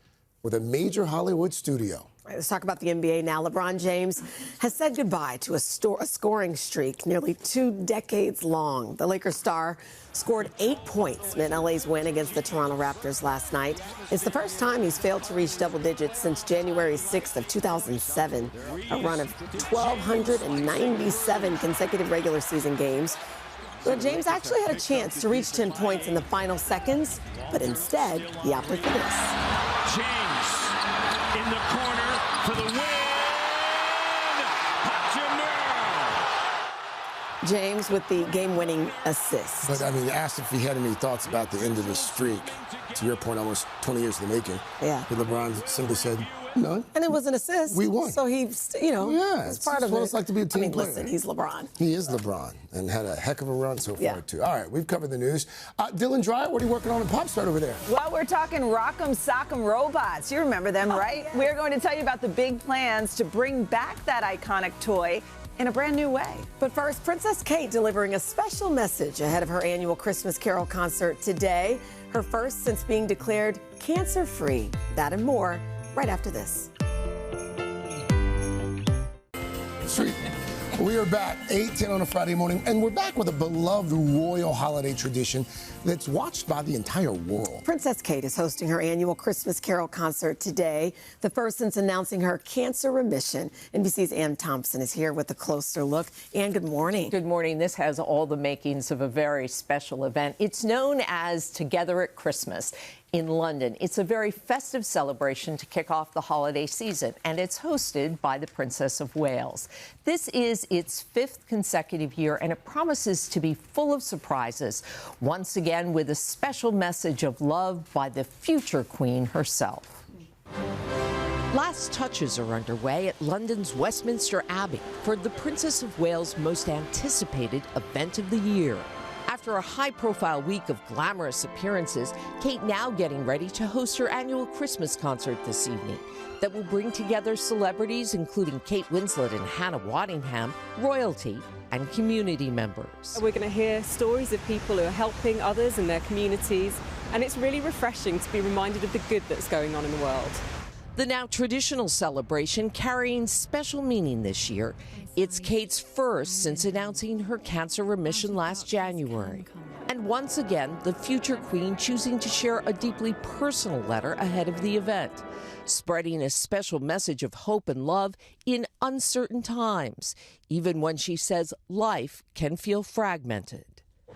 Speaker 2: with a major Hollywood studio.
Speaker 1: Let's talk about the NBA now. LeBron James has said goodbye to a scoring streak nearly 2 decades long. The Lakers star scored 8 points in LA's win against the Toronto Raptors last night. It's the first time he's failed to reach double digits since January 6th of 2007, a run of 1,297 consecutive regular season games. But James actually had a chance to reach 10 points in the final seconds, but instead he opted for this.
Speaker 9: James in the corner for the win.
Speaker 1: James with the game-winning assist.
Speaker 2: But, I mean, asked if he had any thoughts about the end of the streak. To your point, almost 20 years in the making.
Speaker 1: Yeah.
Speaker 2: But LeBron simply said, none.
Speaker 1: And it was an assist.
Speaker 2: We won.
Speaker 1: So he, you know, it's part of
Speaker 2: what
Speaker 1: it.
Speaker 2: it's like to be a team player.
Speaker 1: Listen, he's LeBron.
Speaker 2: He is LeBron and had a heck of a run so far, too. All right, we've covered the news. Dylan Dreyer, what are you working on in PopStart over there?
Speaker 8: Well, we're talking Rock'em Sock'em Robots. You remember them, right?
Speaker 1: Yeah.
Speaker 8: We're going to tell you about the big plans to bring back that iconic toy in a brand new way.
Speaker 1: But first, Princess Kate delivering a special message ahead of her annual Christmas Carol concert today. Her first since being declared cancer-free. That and more right after this.
Speaker 2: Street. We are back, 8:10 on a Friday morning, and we're back with a beloved royal holiday tradition that's watched by the entire world.
Speaker 1: Princess Kate is hosting her annual Christmas Carol concert today, the first since announcing her cancer remission. NBC's Ann Thompson is here with a closer look. Ann, good morning.
Speaker 11: Good morning. This has all the makings of a very special event. It's known as Together at Christmas in London. It's a very festive celebration to kick off the holiday season, and it's hosted by the Princess of Wales. This is its 5th consecutive year, and it promises to be full of surprises, once again with a special message of love by the future Queen herself. Last touches are underway at London's Westminster Abbey for the Princess of Wales' most anticipated event of the year. After a high-profile week of glamorous appearances, Kate now getting ready to host her annual Christmas concert this evening that will bring together celebrities including Kate Winslet and Hannah Waddingham, royalty, and community members.
Speaker 20: We're going to hear stories of people who are helping others in their communities, and it's really refreshing to be reminded of the good that's going on in the world.
Speaker 11: The now traditional celebration carrying special meaning this year. It's Kate's first since announcing her cancer remission last January. And once again, the future Queen choosing to share a deeply personal letter ahead of the event, spreading a special message of hope and love in uncertain times, even when she says life can feel fragmented.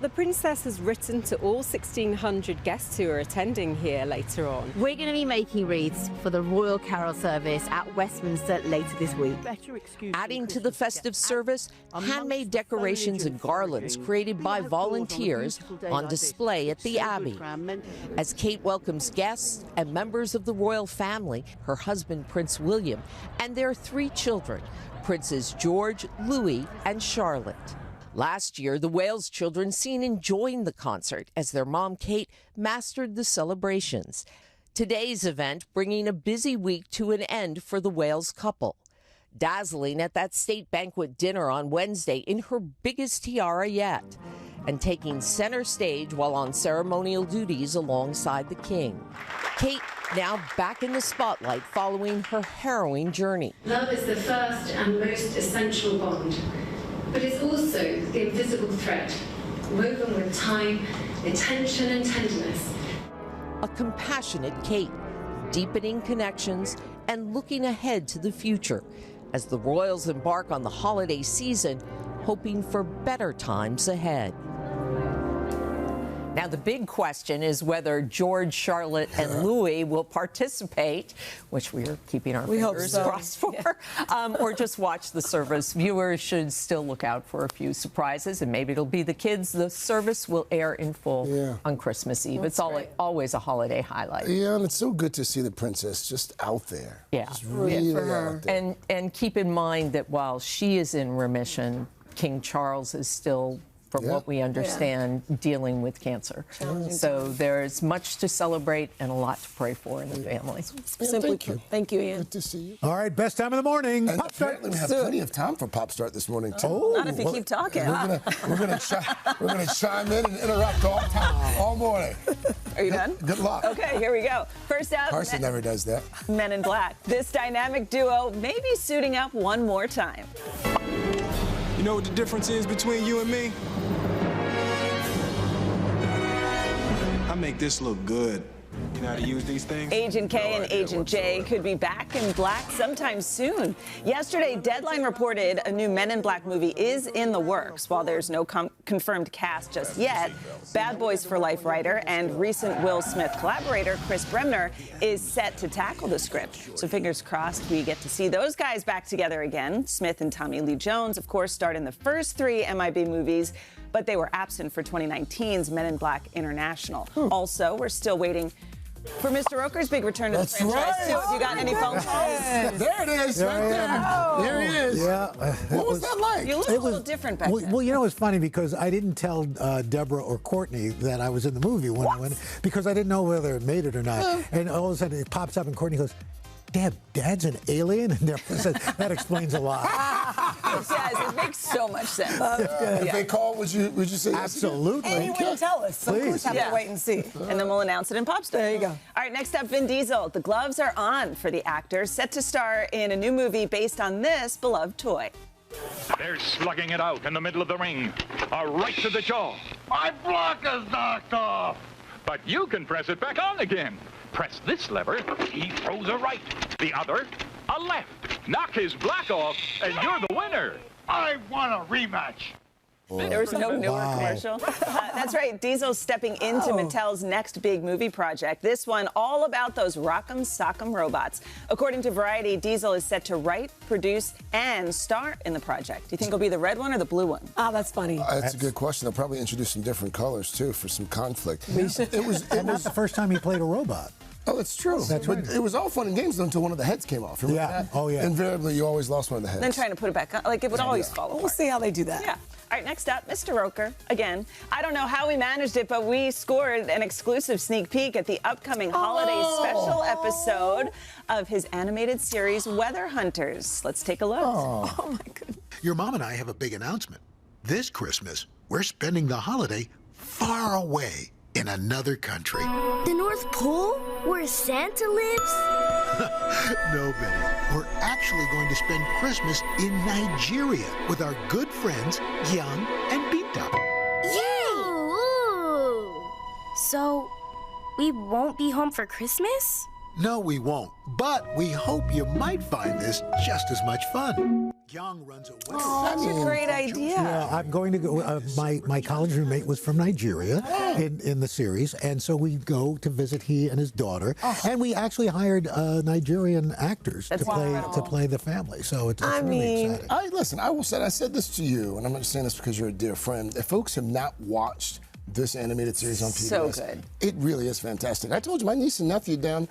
Speaker 20: The Princess has written to all 1,600 guests who are attending here later on.
Speaker 12: We're going to be making wreaths for the Royal Carol service at Westminster later this week.
Speaker 11: Adding to the festive service, handmade decorations and garlands created by volunteers on display at the Abbey. As Kate welcomes guests and members of the royal family, her husband Prince William, and their 3 children, Princes George, Louis, and Charlotte. Last year, the Wales children seen enjoying the concert as their mom, Kate, mastered the celebrations. Today's event bringing a busy week to an end for the Wales couple. Dazzling at that state banquet dinner on Wednesday in her biggest tiara yet, and taking center stage while on ceremonial duties alongside the king. Kate now back in the spotlight following her harrowing journey.
Speaker 14: Love is the first and most essential bond. But it's also the invisible thread, woven with time, attention, and tenderness.
Speaker 11: A compassionate Kate, deepening connections and looking ahead to the future as the royals embark on the holiday season, hoping for better times ahead. Now, the big question is whether George, Charlotte, and Louis will participate, which we are keeping our fingers crossed for, or just watch the service. Viewers should still look out for a few surprises, and maybe it'll be the kids. The service will air in full on Christmas Eve. It's always a holiday highlight.
Speaker 2: Yeah, and it's so good to see the princess just out there.
Speaker 11: Yeah,
Speaker 2: just really out there.
Speaker 11: And keep in mind that while she is in remission, King Charles is still, from what we understand, dealing with cancer. So there's much to celebrate and a lot to pray for in the family.
Speaker 1: Thank you, Ian.
Speaker 2: Good to see you.
Speaker 15: All right, best time of the morning.
Speaker 2: And apparently we have plenty of time for Pop Start this morning, too.
Speaker 8: Oh, not if you keep talking.
Speaker 2: We're gonna chime in and interrupt all morning.
Speaker 8: Are you done?
Speaker 2: Good luck.
Speaker 8: Okay, here we go. First up,
Speaker 2: Carson never does that.
Speaker 8: Men in Black. This dynamic duo may be suiting up one more time.
Speaker 21: You know what the difference is between you and me? I make this look good. You know how to use these things?
Speaker 8: Agent K and Agent J could be back in black sometime soon. Yesterday, Deadline reported a new Men in Black movie is in the works. While there's no confirmed cast just yet, Bad Boys for Life writer and recent Will Smith collaborator Chris Bremner is set to tackle the script. So fingers crossed we get to see those guys back together again. Smith and Tommy Lee Jones, of course, starred in the first 3 MIB movies, but they were absent for 2019's Men in Black International. Also, we're still waiting for Mr. Roker's big return to the franchise, too. Have you got any phone calls?
Speaker 2: There it is, right there. There he is.
Speaker 15: Yeah.
Speaker 2: What was that like?
Speaker 8: You look a little different back then.
Speaker 15: Well, you know, it's funny because I didn't tell Deborah or Courtney that I was in the movie when I went, because I didn't know whether it made it or not. And all of a sudden it pops up and Courtney goes, Dad's an alien? And Deborah said, that explains a lot.
Speaker 8: Yes, it makes so much sense.
Speaker 2: If they call, would you say yes?
Speaker 15: Absolutely.
Speaker 1: And you wouldn't tell us. So
Speaker 15: Please.
Speaker 1: we'll have to wait and see.
Speaker 8: And then we'll announce it in Pop Star.
Speaker 1: There you go.
Speaker 8: All right, next up, Vin Diesel. The gloves are on for the actor, set to star in a new movie based on this beloved toy.
Speaker 9: They're slugging it out in the middle of the ring. A right to the jaw. My block is knocked off. But you can press it back on again. Press this lever, he throws a right. The other, a left. Knock his block off, and you're the winner. I want a rematch.
Speaker 8: There was no newer commercial. That's right. Diesel's stepping into Mattel's next big movie project. This one all about those Rock'em Sock'em robots. According to Variety, Diesel is set to write, produce, and star in the project. Do you think it'll be the red one or the blue one?
Speaker 1: Oh, that's funny.
Speaker 2: That's a good question. They'll probably introduce some different colors, too, for some conflict.
Speaker 15: It was not the first time he played a robot.
Speaker 2: Oh, that's true.
Speaker 15: That's right.
Speaker 2: It was all fun and games until one of the heads came off. Remember that?
Speaker 15: Oh, yeah.
Speaker 2: Invariably, you always lost one of the heads.
Speaker 8: Then trying to put it back on. Like, it would always fall apart.
Speaker 1: We'll see how they do that.
Speaker 8: Yeah. All right, next up, Mr. Roker. Again, I don't know how we managed it, but we scored an exclusive sneak peek at the upcoming holiday special episode of his animated series, Weather Hunters. Let's take a look.
Speaker 1: Oh, my goodness.
Speaker 10: Your mom and I have a big announcement. This Christmas, we're spending the holiday far away in another country.
Speaker 16: The North Pole? Where Santa lives?
Speaker 10: No, Betty. We're actually going to spend Christmas in Nigeria with our good friends, Young and Bita.
Speaker 16: Yay! Ooh. So, we won't be home for Christmas?
Speaker 10: No, we won't. But we hope you might find this just as much fun. Young runs a weather.
Speaker 8: Such a great idea.
Speaker 15: Yeah, I'm going to go. My college roommate was from Nigeria in the series, and so we go to visit he and his daughter, and we actually hired Nigerian actors to play the family. So it's really exciting.
Speaker 2: Listen, I said this to you, and I'm not just saying this because you're a dear friend. If folks have not watched this animated series on PBS,
Speaker 8: so good.
Speaker 2: It really is fantastic. I told you, my niece and nephew down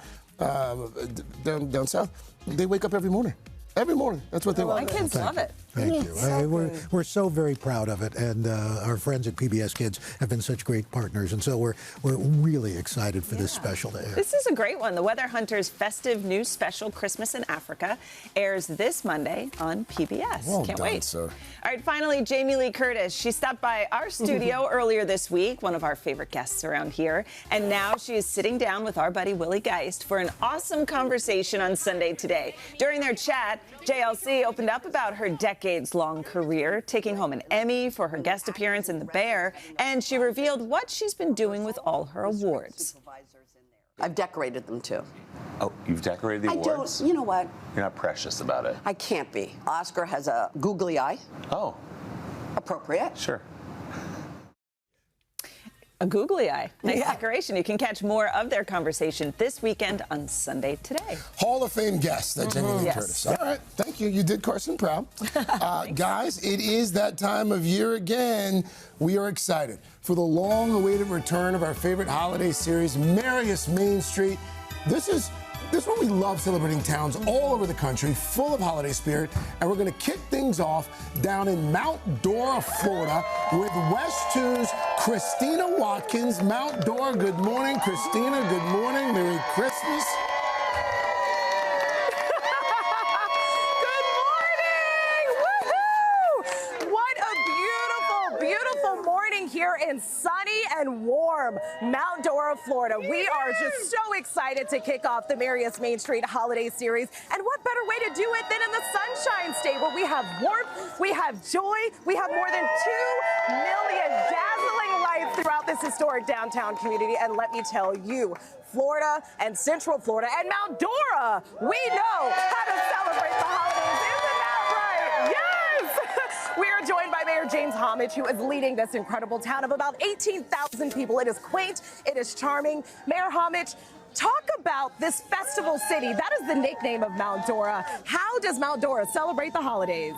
Speaker 2: south, they wake up every morning. Every morning. That's what they want.
Speaker 8: My kids love it.
Speaker 15: Thank you. We're so very proud of it, and our friends at PBS Kids have been such great partners, and so we're really excited for this special to air.
Speaker 8: This is a great one. The Weather Hunters festive news special, Christmas in Africa, airs this Monday on PBS.
Speaker 2: Well
Speaker 8: Can't
Speaker 2: done,
Speaker 8: wait.
Speaker 2: sir.
Speaker 8: All right, finally, Jamie Lee Curtis. She stopped by our studio earlier this week, one of our favorite guests around here, and now she is sitting down with our buddy Willie Geist for an awesome conversation on Sunday Today. During their chat, JLC opened up about her decades-long career, taking home an Emmy for her guest appearance in The Bear, and she revealed what she's been doing with all her awards.
Speaker 17: I've decorated them, too.
Speaker 19: Oh, you've decorated the awards?
Speaker 17: You know what?
Speaker 19: You're not precious about it.
Speaker 17: I can't be. Oscar has a googly eye.
Speaker 19: Oh.
Speaker 17: Appropriate.
Speaker 19: Sure.
Speaker 8: A googly eye. Nice decoration. You can catch more of their conversation this weekend on Sunday Today.
Speaker 2: Hall of Fame guest, that Jamie Lee Curtis. All right, thank you. You did Carson proud. Guys, it is that time of year again. We are excited for the long-awaited return of our favorite holiday series, Merriest Main Street. This is what we love, celebrating towns all over the country, full of holiday spirit. And we're going to kick things off down in Mount Dora, Florida, with West 2's Christina Watkins. Mount Dora, good morning. Christina, good morning. Merry Christmas.
Speaker 22: Here in sunny and warm Mount Dora, Florida. We are just so excited to kick off the Merriest Main Street holiday series. And what better way to do it than in the Sunshine State, where we have warmth, we have joy, we have more than 2 million dazzling lights throughout this historic downtown community. And let me tell you, Florida and Central Florida and Mount Dora, we know how to celebrate the holidays. Isn't that right? Yes! We are joined by Mayor James Homage, who is leading this incredible town of about 18,000 people. It is quaint, it is charming. Mayor Homage, talk about this festival city. That is the nickname of Mount Dora. How does Mount Dora celebrate the holidays?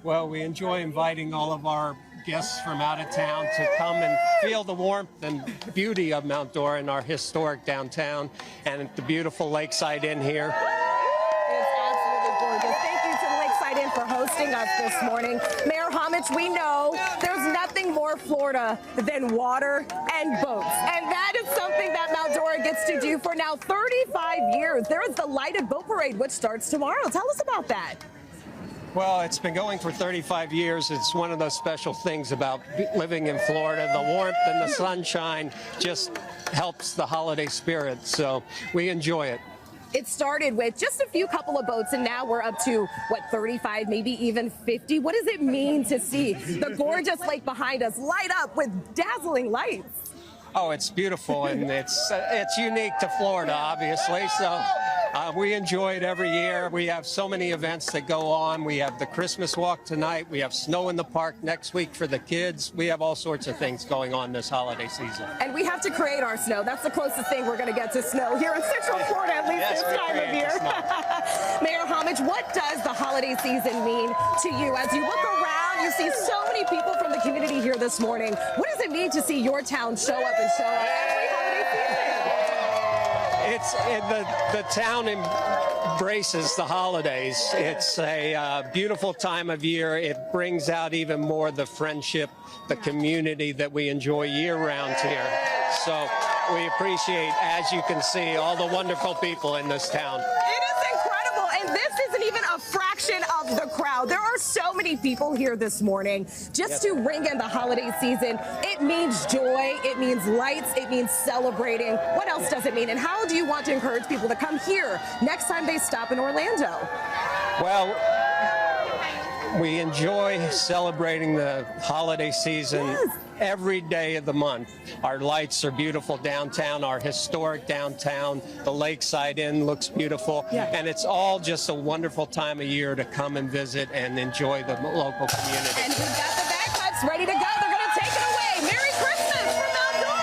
Speaker 23: Well, we enjoy inviting all of our guests from out of town to come and feel the warmth and beauty of Mount Dora in our historic downtown and the beautiful Lakeside Inn here.
Speaker 22: For hosting us this morning. Mayor Homage, we know there's nothing more Florida than water and boats. And that is something that Mount Dora gets to do for now 35 years. There is the Lighted Boat Parade, which starts tomorrow. Tell us about that.
Speaker 23: Well, it's been going for 35 years. It's one of those special things about living in Florida. The warmth and the sunshine just helps the holiday spirit. So we enjoy it.
Speaker 22: It started with just a few couple of boats, and now we're up to, what, 35, maybe even 50? What does it mean to see the gorgeous lake behind us light up with dazzling lights?
Speaker 23: Oh, it's beautiful, and it's unique to Florida, obviously. So we enjoy it every year. We have so many events that go on. We have the Christmas walk tonight. We have snow in the park next week for the kids. We have all sorts of things going on this holiday season.
Speaker 22: And we have to create our snow. That's the closest thing we're going to get to snow here in Central Florida, at least this time of year. Mayor Homage, what does the holiday season mean to you? As you look around, you see so many people from the community here this morning. What does it mean to see your town show up and show out every holiday season?
Speaker 23: It's the town embraces the holidays. It's a beautiful time of year. It brings out even more the friendship, the community that we enjoy year-round here. So we appreciate, as you can see, all the wonderful people in this town.
Speaker 22: It is incredible, and this isn't even a fraction of the crowd. There are so many people here this morning just to ring in the holiday season. It means joy, it means lights, it means celebrating. What else does it mean, and how do you want to encourage people to come here next time they stop in Orlando?
Speaker 23: Well, we enjoy celebrating the holiday season every day of the month. Our lights are beautiful downtown, our historic downtown, the Lakeside Inn looks beautiful, and it's all just a wonderful time of year to come and visit and enjoy the local community.
Speaker 22: And we've got the bagpipes ready to go. They're going to take it away. Merry Christmas from Mount Dora!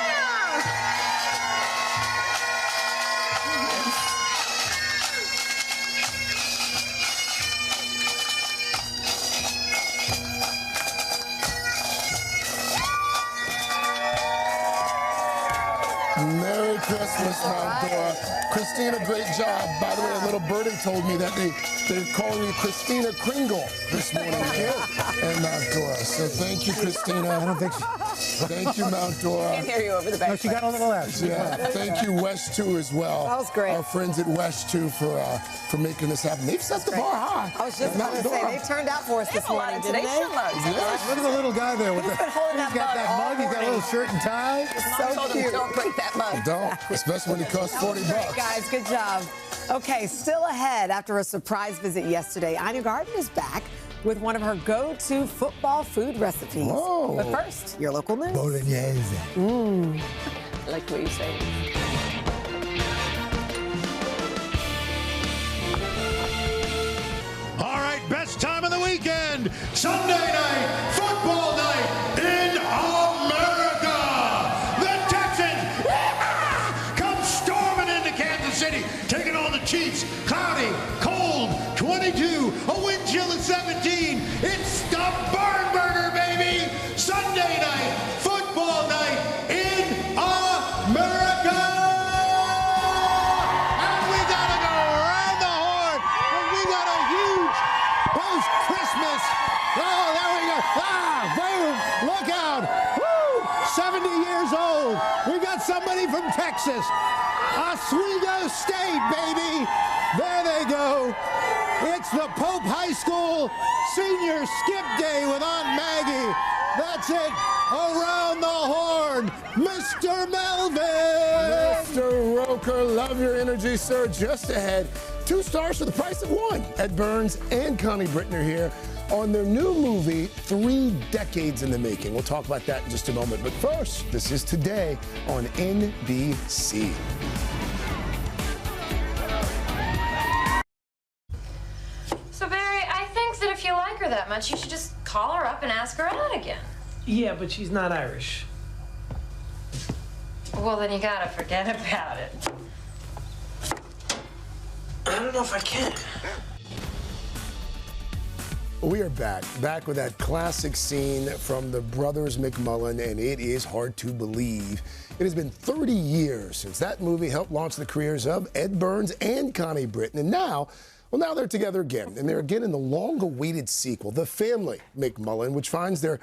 Speaker 2: Merry Christmas, Mount Dora. Christina, great job. By the way, a little birdie told me that they're calling you Christina Kringle this morning here in Mount Dora. So thank you, Christina.
Speaker 15: I don't think so.
Speaker 2: Thank you, Mount Dora.
Speaker 8: I can't hear you over the back.
Speaker 15: No, she got a little laugh.
Speaker 2: Yeah, thank you, West 2 as well.
Speaker 1: That was great.
Speaker 2: Our friends at West 2 for making this happen. They've set the bar high.
Speaker 1: I was just about to say, they turned out for us this morning, didn't they?
Speaker 2: Yes.
Speaker 15: Look at the little guy there. With
Speaker 1: He's been holding
Speaker 15: he's got that mug. He's got a little shirt and tie.
Speaker 1: So cute.
Speaker 8: Don't break that mug.
Speaker 2: Don't, especially when it costs $40.
Speaker 1: Great, guys. Good job. Okay, still ahead after a surprise visit yesterday. Anya Garden is back with one of her go-to football food recipes.
Speaker 2: Oh.
Speaker 1: But first, your local news.
Speaker 15: Bolognese.
Speaker 8: I like what you say.
Speaker 4: All right, best time of the weekend, Sunday night, football night in America. The Texans come storming into Kansas City, taking on the Chiefs. Cloudy, cold, 22, a wind chill of 17. It's the Barn Burner, baby. Sunday night, football night in America. And we gotta go around the horn, and we got a huge post-Christmas. Oh, there we go. Ah, boom, look out. Woo, 70 years old. We got somebody from Texas. Oswego State, baby. There they go. It's the Pope High School Senior Skip Day with Aunt Maggie. That's it. Around the horn, Mr. Melvin.
Speaker 2: Mr. Roker, love your energy, sir. Just ahead, 2 stars for the price of 1. Ed Burns and Connie Britton are here on their new movie, 3 Decades in the Making. We'll talk about that in just a moment. But first, this is Today on NBC.
Speaker 5: So, Barry, I think that if you like her that much, you should just call her up and ask her out again.
Speaker 13: Yeah, but she's not Irish.
Speaker 5: Well, then you gotta forget about it.
Speaker 13: I don't know if I can.
Speaker 2: We are back with that classic scene from the Brothers McMullen, and it is hard to believe. It has been 30 years since that movie helped launch the careers of Ed Burns and Connie Britton, and now they're together again, and they're again in the long-awaited sequel, The Family McMullen, which finds their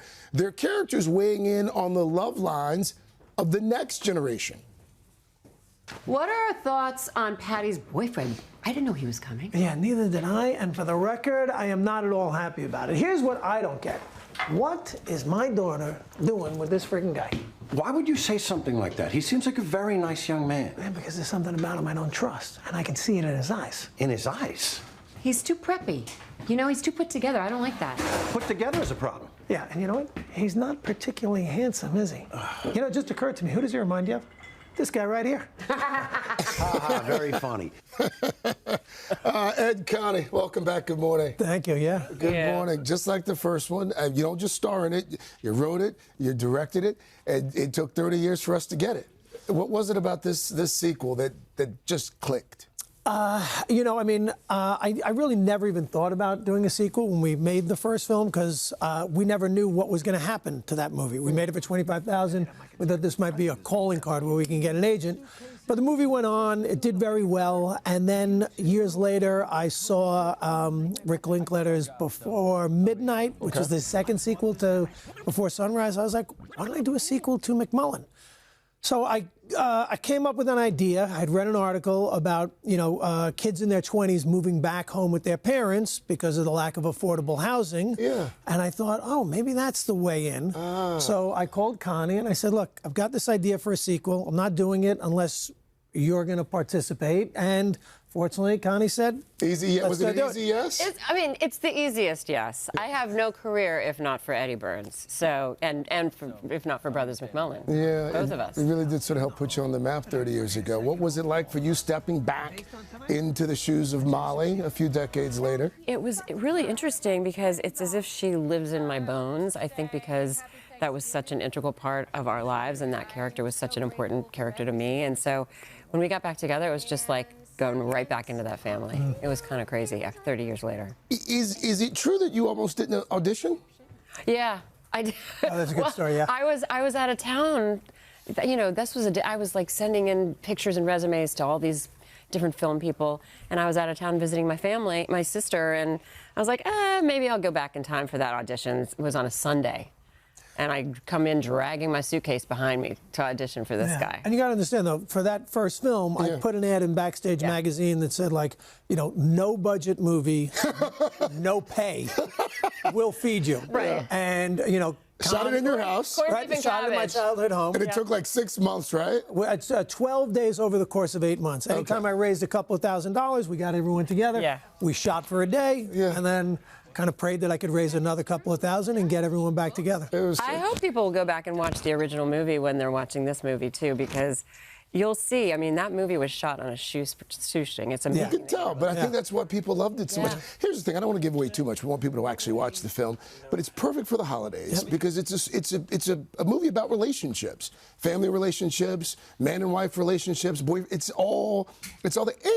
Speaker 2: characters weighing in on the love lines of the next generation.
Speaker 24: What are our thoughts on Patty's boyfriend? I didn't know he was coming.
Speaker 13: Yeah, neither did I, and for the record, I am not at all happy about it. Here's what I don't get. What is my daughter doing with this freaking guy?
Speaker 3: Why would you say something like that? He seems like a very nice young man.
Speaker 13: Man, because there's something about him I don't trust, and I can see it in his eyes.
Speaker 3: In his eyes?
Speaker 24: He's too preppy. You know, he's too put together. I don't like that.
Speaker 3: Put together is a problem.
Speaker 13: Yeah, and you know what? He's not particularly handsome, is he? You know, it just occurred to me, who does he remind you of? This guy right here.
Speaker 3: Very funny.
Speaker 2: Ed, Connie, welcome back. Good morning.
Speaker 13: Thank you, yeah.
Speaker 2: Good morning. Just like the first one, you don't just star in it. You wrote it, you directed it, and it took 30 years for us to get it. What was it about this sequel that just clicked?
Speaker 13: You know, I mean, I really never even thought about doing a sequel when we made the first film because we never knew what was going to happen to that movie. We made it for $25,000. We thought this might be a calling card where we can get an agent. But the movie went on. It did very well. And then years later, I saw Rick Linklater's Before Midnight, which was the second sequel to Before Sunrise. I was like, why don't I do a sequel to McMullen? So I came up with an idea. I'd read an article about, you know, kids in their 20s moving back home with their parents because of the lack of affordable housing.
Speaker 2: Yeah.
Speaker 13: And I thought, oh, maybe that's the way in. So I called Connie and I said, look, I've got this idea for a sequel. I'm not doing it unless you're going to participate. And fortunately, Connie said,
Speaker 2: easy. Was it an easy yes?
Speaker 24: It's the easiest yes. I have no career if not for Eddie Burns. So, and if not for Brothers McMullen.
Speaker 2: Yeah.
Speaker 24: Both of us.
Speaker 2: It really did sort of help put you on the map 30 years ago. What was it like for you stepping back into the shoes of Molly a few decades later?
Speaker 24: It was really interesting because it's as if she lives in my bones. I think because that was such an integral part of our lives and that character was such an important character to me. And so when we got back together, it was just like going right back into that family. It was kind of crazy 30 years later.
Speaker 2: Is it true that you almost didn't audition?
Speaker 24: Yeah, I did.
Speaker 13: Oh, that's a good story, yeah.
Speaker 24: I was out of town. You know, I was like sending in pictures and resumes to all these different film people, and I was out of town visiting my family, my sister, and I was like, maybe I'll go back in time for that audition. It was on a Sunday. And I come in dragging my suitcase behind me to audition for this guy.
Speaker 13: And you got to understand, though, for that first film, I put an ad in Backstage magazine that said, like, you know, no budget movie, no pay, we'll feed you.
Speaker 24: Right.
Speaker 13: And, you know,
Speaker 2: shot it in your house.
Speaker 13: Right, shot it in my childhood home.
Speaker 2: And it took like 6 months, right?
Speaker 13: It's 12 days over the course of 8 months. Anytime I raised a couple of $1,000s, we got everyone together.
Speaker 24: Yeah.
Speaker 13: We shot for a day, and then kind of prayed that I could raise another couple of thousand and get everyone back together.
Speaker 24: I hope people will go back and watch the original movie when they're watching this movie, too, because you'll see, I mean, that movie was shot on a shoestring. It's amazing.
Speaker 2: You can tell, but I think that's what people loved it so much. Here's the thing, I don't want to give away too much. We want people to actually watch the film, but it's perfect for the holidays because it's a movie about relationships, family relationships, man and wife relationships, boy, it's all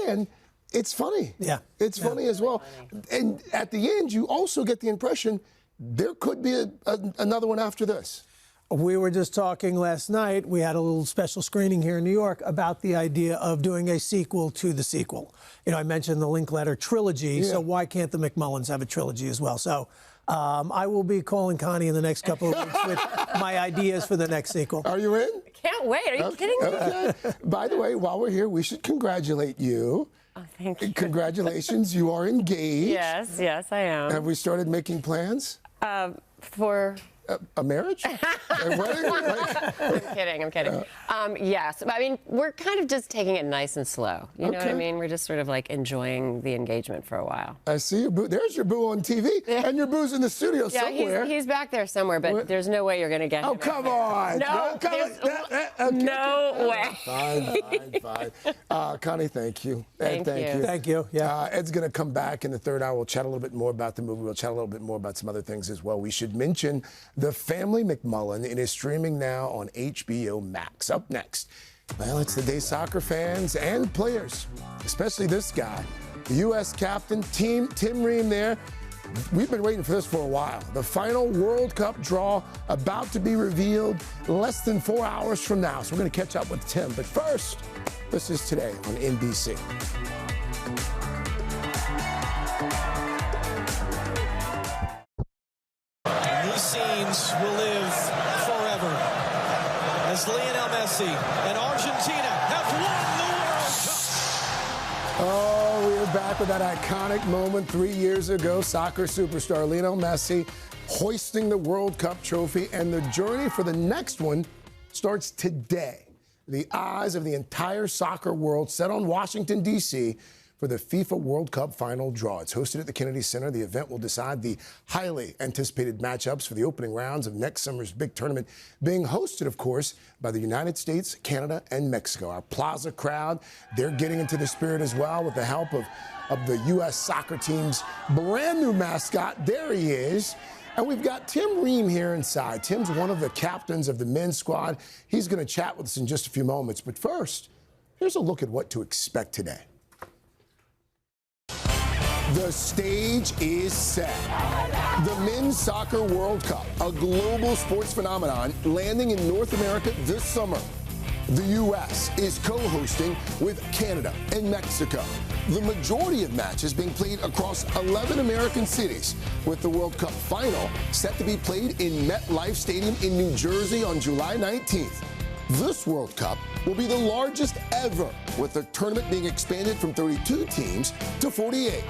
Speaker 2: and it's funny.
Speaker 13: Yeah.
Speaker 2: It's funny as well. And at the end, you also get the impression there could be another one after this.
Speaker 13: We were just talking last night. We had a little special screening here in New York about the idea of doing a sequel to the sequel. You know, I mentioned the Linklater trilogy, so why can't the McMullens have a trilogy as well? So I will be calling Connie in the next couple of weeks with my ideas for the next sequel.
Speaker 2: Are you in?
Speaker 24: Can't wait. Are you kidding me?
Speaker 2: Okay. By the way, while we're here, we should congratulate you.
Speaker 24: Oh, thank you.
Speaker 2: Congratulations, you are engaged.
Speaker 24: Yes, I am.
Speaker 2: Have we started making plans?
Speaker 24: For
Speaker 2: a marriage? A wedding?
Speaker 24: I'm kidding. Yes. I mean, we're kind of just taking it nice and slow. You know what I mean? We're just sort of like enjoying the engagement for a while.
Speaker 2: I see your boo. There's your boo on TV, and your boo's in the studio somewhere.
Speaker 24: He's back there somewhere, but there's no way you're going to get him.
Speaker 2: Oh, come on.
Speaker 24: No way.
Speaker 2: Fine. Connie, thank you. Ed,
Speaker 24: Thank you.
Speaker 13: Yeah.
Speaker 2: Ed's going to come back in the third hour. We'll chat a little bit more about the movie. We'll chat a little bit more about some other things as well. We should mention The Family McMullen. It is streaming now on HBO Max. Up next, well, it's the day soccer fans and players, especially this guy, the U.S. captain, Tim Ream there. We've been waiting for this for a while. The final World Cup draw about to be revealed less than 4 hours from now. So we're going to catch up with Tim. But first, this is Today on NBC.
Speaker 6: These scenes will live forever as Lionel Messi and Argentina have won the World Cup.
Speaker 2: Oh, we are back with that iconic moment 3 years ago. Soccer superstar Lionel Messi hoisting the World Cup trophy, and the journey for the next one starts today. The eyes of the entire soccer world set on Washington, D.C. for the FIFA World Cup final draw. It's hosted at the Kennedy Center. The event will decide the highly anticipated matchups for the opening rounds of next summer's big tournament, being hosted, of course, by the United States, Canada, and Mexico. Our Plaza crowd, they're getting into the spirit as well with the help of the U.S. soccer team's brand new mascot. There he is. And we've got Tim Ream here inside. Tim's one of the captains of the men's squad. He's going to chat with us in just a few moments. But first, here's a look at what to expect today. The stage is set. The Men's Soccer World Cup, a global sports phenomenon landing in North America this summer. The U.S. is co-hosting with Canada and Mexico. The majority of matches being played across 11 American cities, with the World Cup final set to be played in MetLife Stadium in New Jersey on July 19th. This World Cup will be the largest ever, with the tournament being expanded from 32 teams to 48.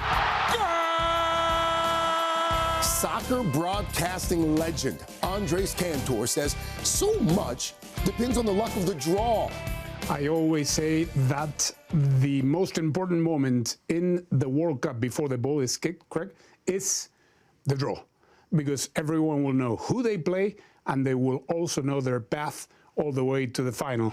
Speaker 2: Soccer broadcasting legend Andres Cantor says so much depends on the luck of the draw.
Speaker 7: I always say that the most important moment in the World Cup before the ball is kicked, correct, is the draw. Because everyone will know who they play, and they will also know their path all the way to the final.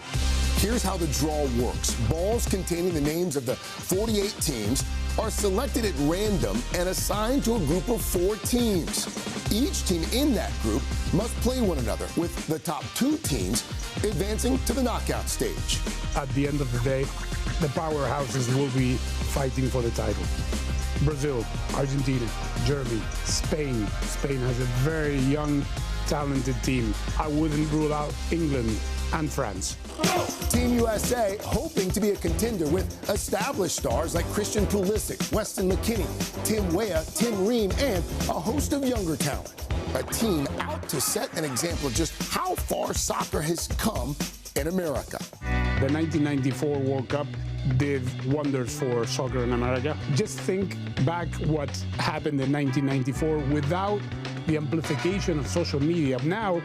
Speaker 2: Here's how the draw works. Balls containing the names of the 48 teams are selected at random and assigned to a group of 4 teams. Each team in that group must play one another, with the top 2 teams advancing to the knockout stage.
Speaker 7: At the end of the day, the powerhouses will be fighting for the title. Brazil, Argentina, Germany, Spain. Spain has a very young, talented team. I wouldn't rule out England and France.
Speaker 2: Team USA hoping to be a contender with established stars like Christian Pulisic, Weston McKennie, Tim Weah, Tim Ream, and a host of younger talent. A team out to set an example of just how far soccer has come in America.
Speaker 7: The 1994 World Cup did wonders for soccer in America. Just think back what happened in 1994 without the amplification of social media. Now,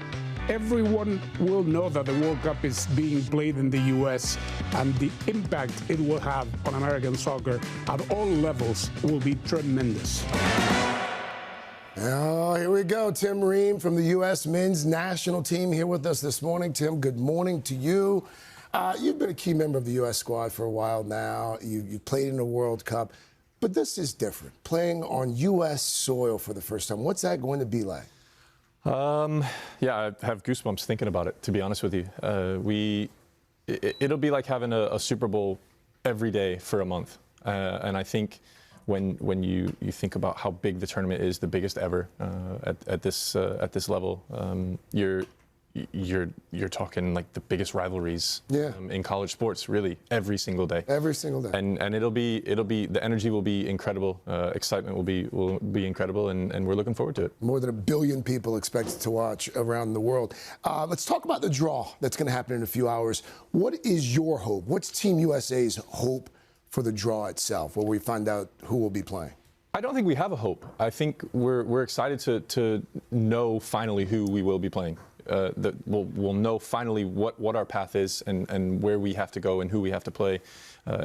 Speaker 7: everyone will know that the World Cup is being played in the U.S., and the impact it will have on American soccer at all levels will be tremendous.
Speaker 2: Oh, here we go. Tim Ream from the U.S. men's national team here with us this morning. Tim, good morning to you. You've been a key member of the U.S. squad for a while now. You played in the World Cup, but this is different. Playing on U.S. soil for the first time. What's that going to be like?
Speaker 12: Yeah, I have goosebumps thinking about it, to be honest with you. It'll be like having a Super Bowl every day for a month. And I think when you think about how big the tournament is, the biggest ever at this level, you're talking like the biggest rivalries in college sports, really, every single day.
Speaker 2: Every single day.
Speaker 12: And it'll be the energy will be incredible, excitement will be incredible, and we're looking forward to it.
Speaker 2: More than 1 billion people expected to watch around the world. Let's talk about the draw that's going to happen in a few hours. What is your hope? What's Team USA's hope for the draw itself, where we find out who will be playing?
Speaker 12: I don't think we have a hope. I think we're excited to know finally who we will be playing. That we'll know finally what our path is and where we have to go and who we have to play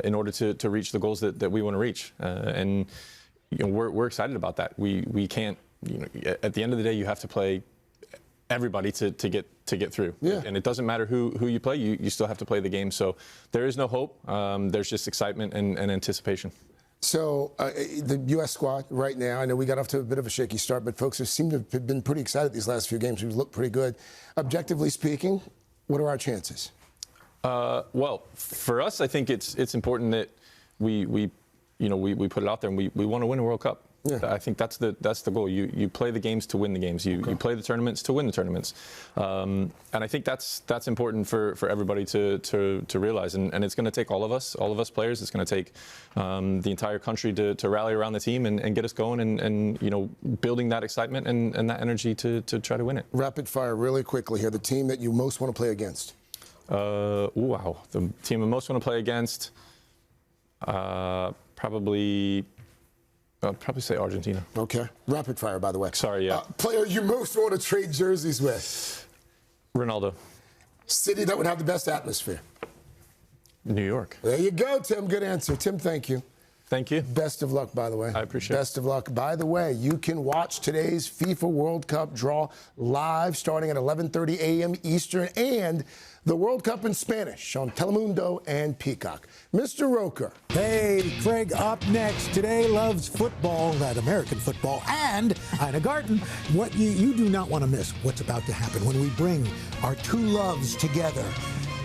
Speaker 12: in order to reach the goals that we want to reach. And we're excited about that. We can't. At the end of the day, you have to play everybody to get through.
Speaker 2: Yeah.
Speaker 12: And it doesn't matter who you play. You still have to play the game. So there is no hope. There's just excitement and anticipation.
Speaker 2: So the U.S. squad right now, I know we got off to a bit of a shaky start, but folks seem to have been pretty excited these last few games. We've looked pretty good. Objectively speaking, what are our chances?
Speaker 12: Well, for us, I think it's important that we put it out there, and we want to win a World Cup. Yeah. I think that's the goal. You play the games to win the games. You play the tournaments to win the tournaments. And I think that's important for everybody to realize. And it's going to take all of us players. It's going to take the entire country to rally around the team and get us going and building that excitement and that energy to try to win it.
Speaker 2: Rapid fire really quickly here. The team that you most want to play against?
Speaker 12: Wow. The team I most want to play against, probably say Argentina.
Speaker 2: Okay. Rapid fire, by the way.
Speaker 12: Sorry, yeah.
Speaker 2: Player you most want to trade jerseys with?
Speaker 12: Ronaldo.
Speaker 2: City that would have the best atmosphere?
Speaker 12: New York.
Speaker 2: There you go, Tim. Good answer. Tim, thank you.
Speaker 12: Thank you.
Speaker 2: Best of luck, by the way.
Speaker 12: I appreciate it.
Speaker 2: Best of luck. By the way, you can watch today's FIFA World Cup draw live starting at 11:30 a.m. Eastern and the World Cup in Spanish on Telemundo and Peacock. Mr. Roker.
Speaker 15: Hey, Craig, up next. Today loves football, that American football, and Ina Garten. What you do not want to miss what's about to happen when we bring our two loves together.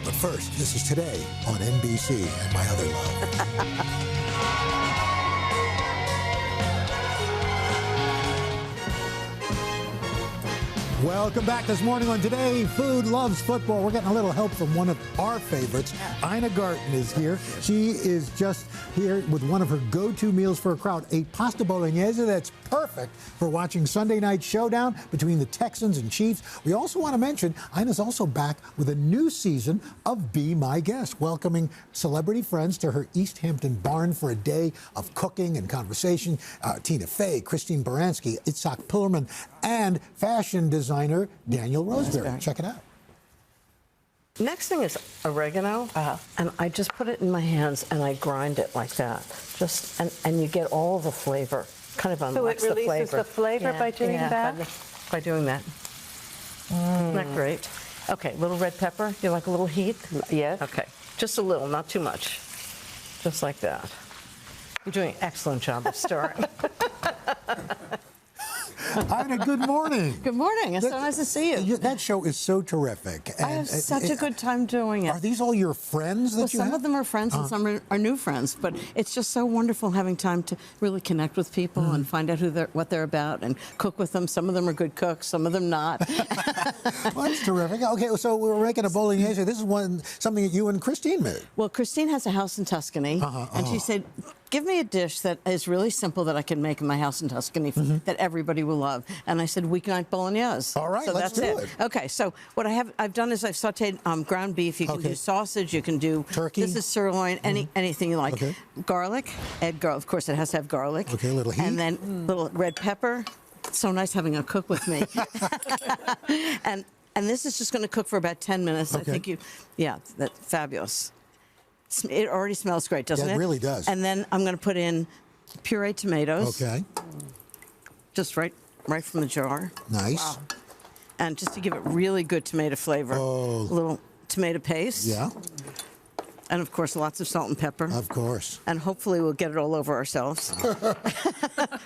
Speaker 15: But first, this is Today on NBC and my other love. Welcome back this morning on Today. Food Loves Football. We're getting a little help from one of our favorites. Ina Garten is here. She is just here with one of her go-to meals for a crowd, a pasta bolognese that's perfect for watching Sunday night showdown between the Texans and Chiefs. We also want to mention Ina's also back with a new season of Be My Guest, welcoming celebrity friends to her East Hampton barn for a day of cooking and conversation. Tina Fey, Christine Baranski, Itzhak Pillerman, and fashion designer Daniel Roseberry. Check it out.
Speaker 11: Next thing is oregano, and I just put it in my hands and I grind it like that. And you get all the flavor. Kind of unlocks the flavor. So it releases the flavor by doing that? By doing that. Isn't that great? Okay, little red pepper. You like a little heat? Yes. Okay, just a little, not too much. Just like that. You're doing an excellent job of stirring.
Speaker 15: Ina, good morning.
Speaker 11: Good morning. It's so nice to see you.
Speaker 15: That show is so terrific.
Speaker 11: I have such a good time doing it.
Speaker 15: Are these all your friends that you have?
Speaker 11: Some of them are friends and some are new friends, but it's just so wonderful having time to really connect with people and find out what they're about and cook with them. Some of them are good cooks, some of them not.
Speaker 15: Well, that's terrific. Okay, so we're making a bolognese. This is something that you and Christine made.
Speaker 11: Well, Christine has a house in Tuscany, and she said, give me a dish that is really simple that I can make in my house in Tuscany that everybody will love. And I said, weeknight bolognese.
Speaker 15: All right,
Speaker 11: so
Speaker 15: let's
Speaker 11: that's
Speaker 15: do it.
Speaker 11: Okay, so what I've done is I've sauteed ground beef. You can do sausage. You can do
Speaker 15: turkey.
Speaker 11: This is sirloin. Anything you like. Okay. Garlic. Add garlic. Of course, it has to have garlic.
Speaker 15: Okay, a little heat. And
Speaker 11: then little red pepper. It's so nice having a cook with me. and this is just going to cook for about 10 minutes.
Speaker 15: Okay.
Speaker 11: I think that's fabulous. It already smells great, doesn't it?
Speaker 15: It really does.
Speaker 11: And then I'm going to put in pureed tomatoes.
Speaker 15: Okay.
Speaker 11: Just right from the jar.
Speaker 15: Nice.
Speaker 11: Wow. And just to give it really good tomato flavor.
Speaker 15: Oh.
Speaker 11: A little tomato paste.
Speaker 15: Yeah.
Speaker 11: And, of course, lots of salt and pepper.
Speaker 15: Of course.
Speaker 11: And hopefully we'll get it all over ourselves,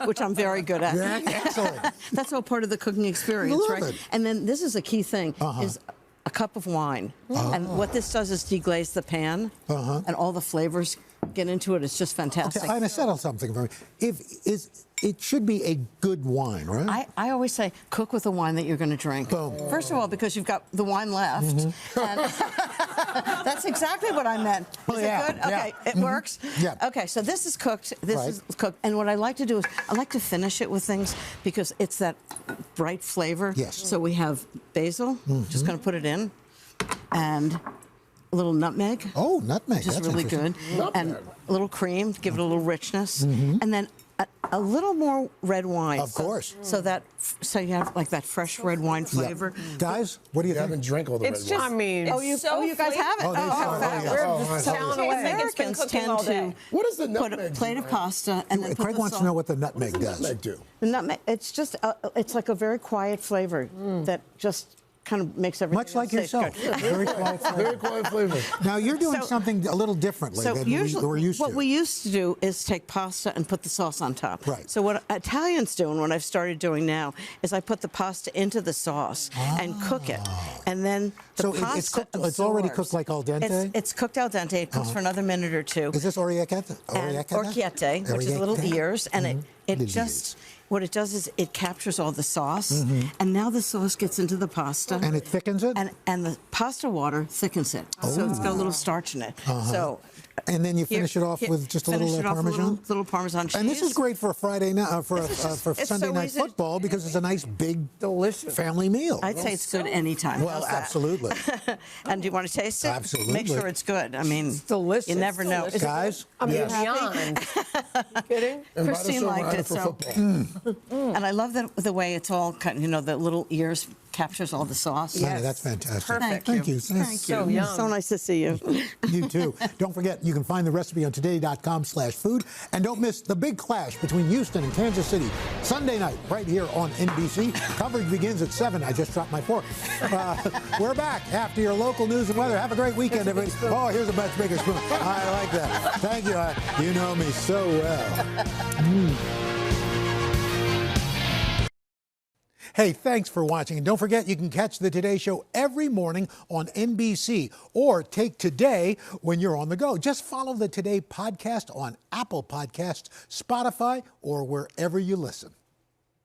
Speaker 11: which I'm very good at.
Speaker 15: Yeah, excellent.
Speaker 11: That's all part of the cooking experience, right?
Speaker 15: It.
Speaker 11: And then this is a key thing, is a cup of wine. And what this does is deglaze the pan, and all the flavors get into it. It's just fantastic.
Speaker 15: Okay, Ina, settle something for me. It should be a good wine, right?
Speaker 11: I always say cook with the wine that you're going to drink.
Speaker 15: Boom.
Speaker 11: First of all, because you've got the wine left. And that's exactly what I meant. Is it good? Okay, it works?
Speaker 15: Yeah.
Speaker 11: Okay, so this is cooked. This is cooked. And what I like to do is I like to finish it with things because it's that bright flavor.
Speaker 15: Yes.
Speaker 11: So we have basil. Just going to put it in. And a little nutmeg.
Speaker 15: Oh, nutmeg.
Speaker 11: Just
Speaker 15: That's
Speaker 11: really good. And a little cream to give it a little richness. And then a little more red wine.
Speaker 15: Of course.
Speaker 11: So you have like that fresh red wine flavor.
Speaker 15: Yeah. Guys, what do you think?
Speaker 2: I haven't drank all the red wine.
Speaker 11: I mean, you guys have it. Americans tend to put a plate of pasta and then
Speaker 15: Craig wants to know what the nutmeg does.
Speaker 11: The nutmeg, it's just, it's like a very quiet flavor that just kind of makes everything
Speaker 15: much like yourself. Very quiet flavor.
Speaker 2: Very quiet flavor.
Speaker 15: Now you're doing something a little differently than we're used to.
Speaker 11: What we used to do is take pasta and put the sauce on top.
Speaker 15: Right.
Speaker 11: So what Italians do, and what I've started doing now, is I put the pasta into the sauce and cook it, and then the pasta
Speaker 15: it's cooked. It's already cooked like al dente.
Speaker 11: It's cooked al dente. It cooks for another minute or two.
Speaker 15: Is this orecchiette?
Speaker 11: Orecchiette, which is little ears, and it just. What it does is it captures all the sauce, and now the sauce gets into the pasta.
Speaker 15: And it thickens it?
Speaker 11: And the pasta water thickens it. So it's got a little starch in it. So
Speaker 15: and then you finish it off with just a little Parmesan?
Speaker 11: Little Parmesan cheese.
Speaker 15: And this is great for a Friday night, for Sunday night football, because it's a nice, big, delicious family meal.
Speaker 11: I'd say it's good anytime.
Speaker 15: Well, absolutely.
Speaker 11: And do you want to taste it?
Speaker 15: Absolutely.
Speaker 11: Make sure it's good. I mean,
Speaker 1: it's delicious.
Speaker 11: You never know.
Speaker 15: Guys?
Speaker 1: I'm beyond.
Speaker 11: Kidding? Christine liked it. So. And I love the way it's all cut, the little ears captures all the sauce.
Speaker 15: Sonny, that's fantastic.
Speaker 11: Perfect.
Speaker 15: Thank you.
Speaker 11: Thank you. So nice to see you.
Speaker 15: You too. Don't forget, you can find the recipe on today.com/food. And don't miss the big clash between Houston and Kansas City Sunday night right here on NBC. Coverage begins at 7. I just dropped my fork. We're back after your local news and weather. Have a great weekend, everybody. Oh, here's a much bigger spoon. I like that. Thank you. You know me so well. Hey, thanks for watching. And don't forget, you can catch the Today Show every morning on NBC or take Today when you're on the go. Just follow the Today podcast on Apple Podcasts, Spotify, or wherever you listen.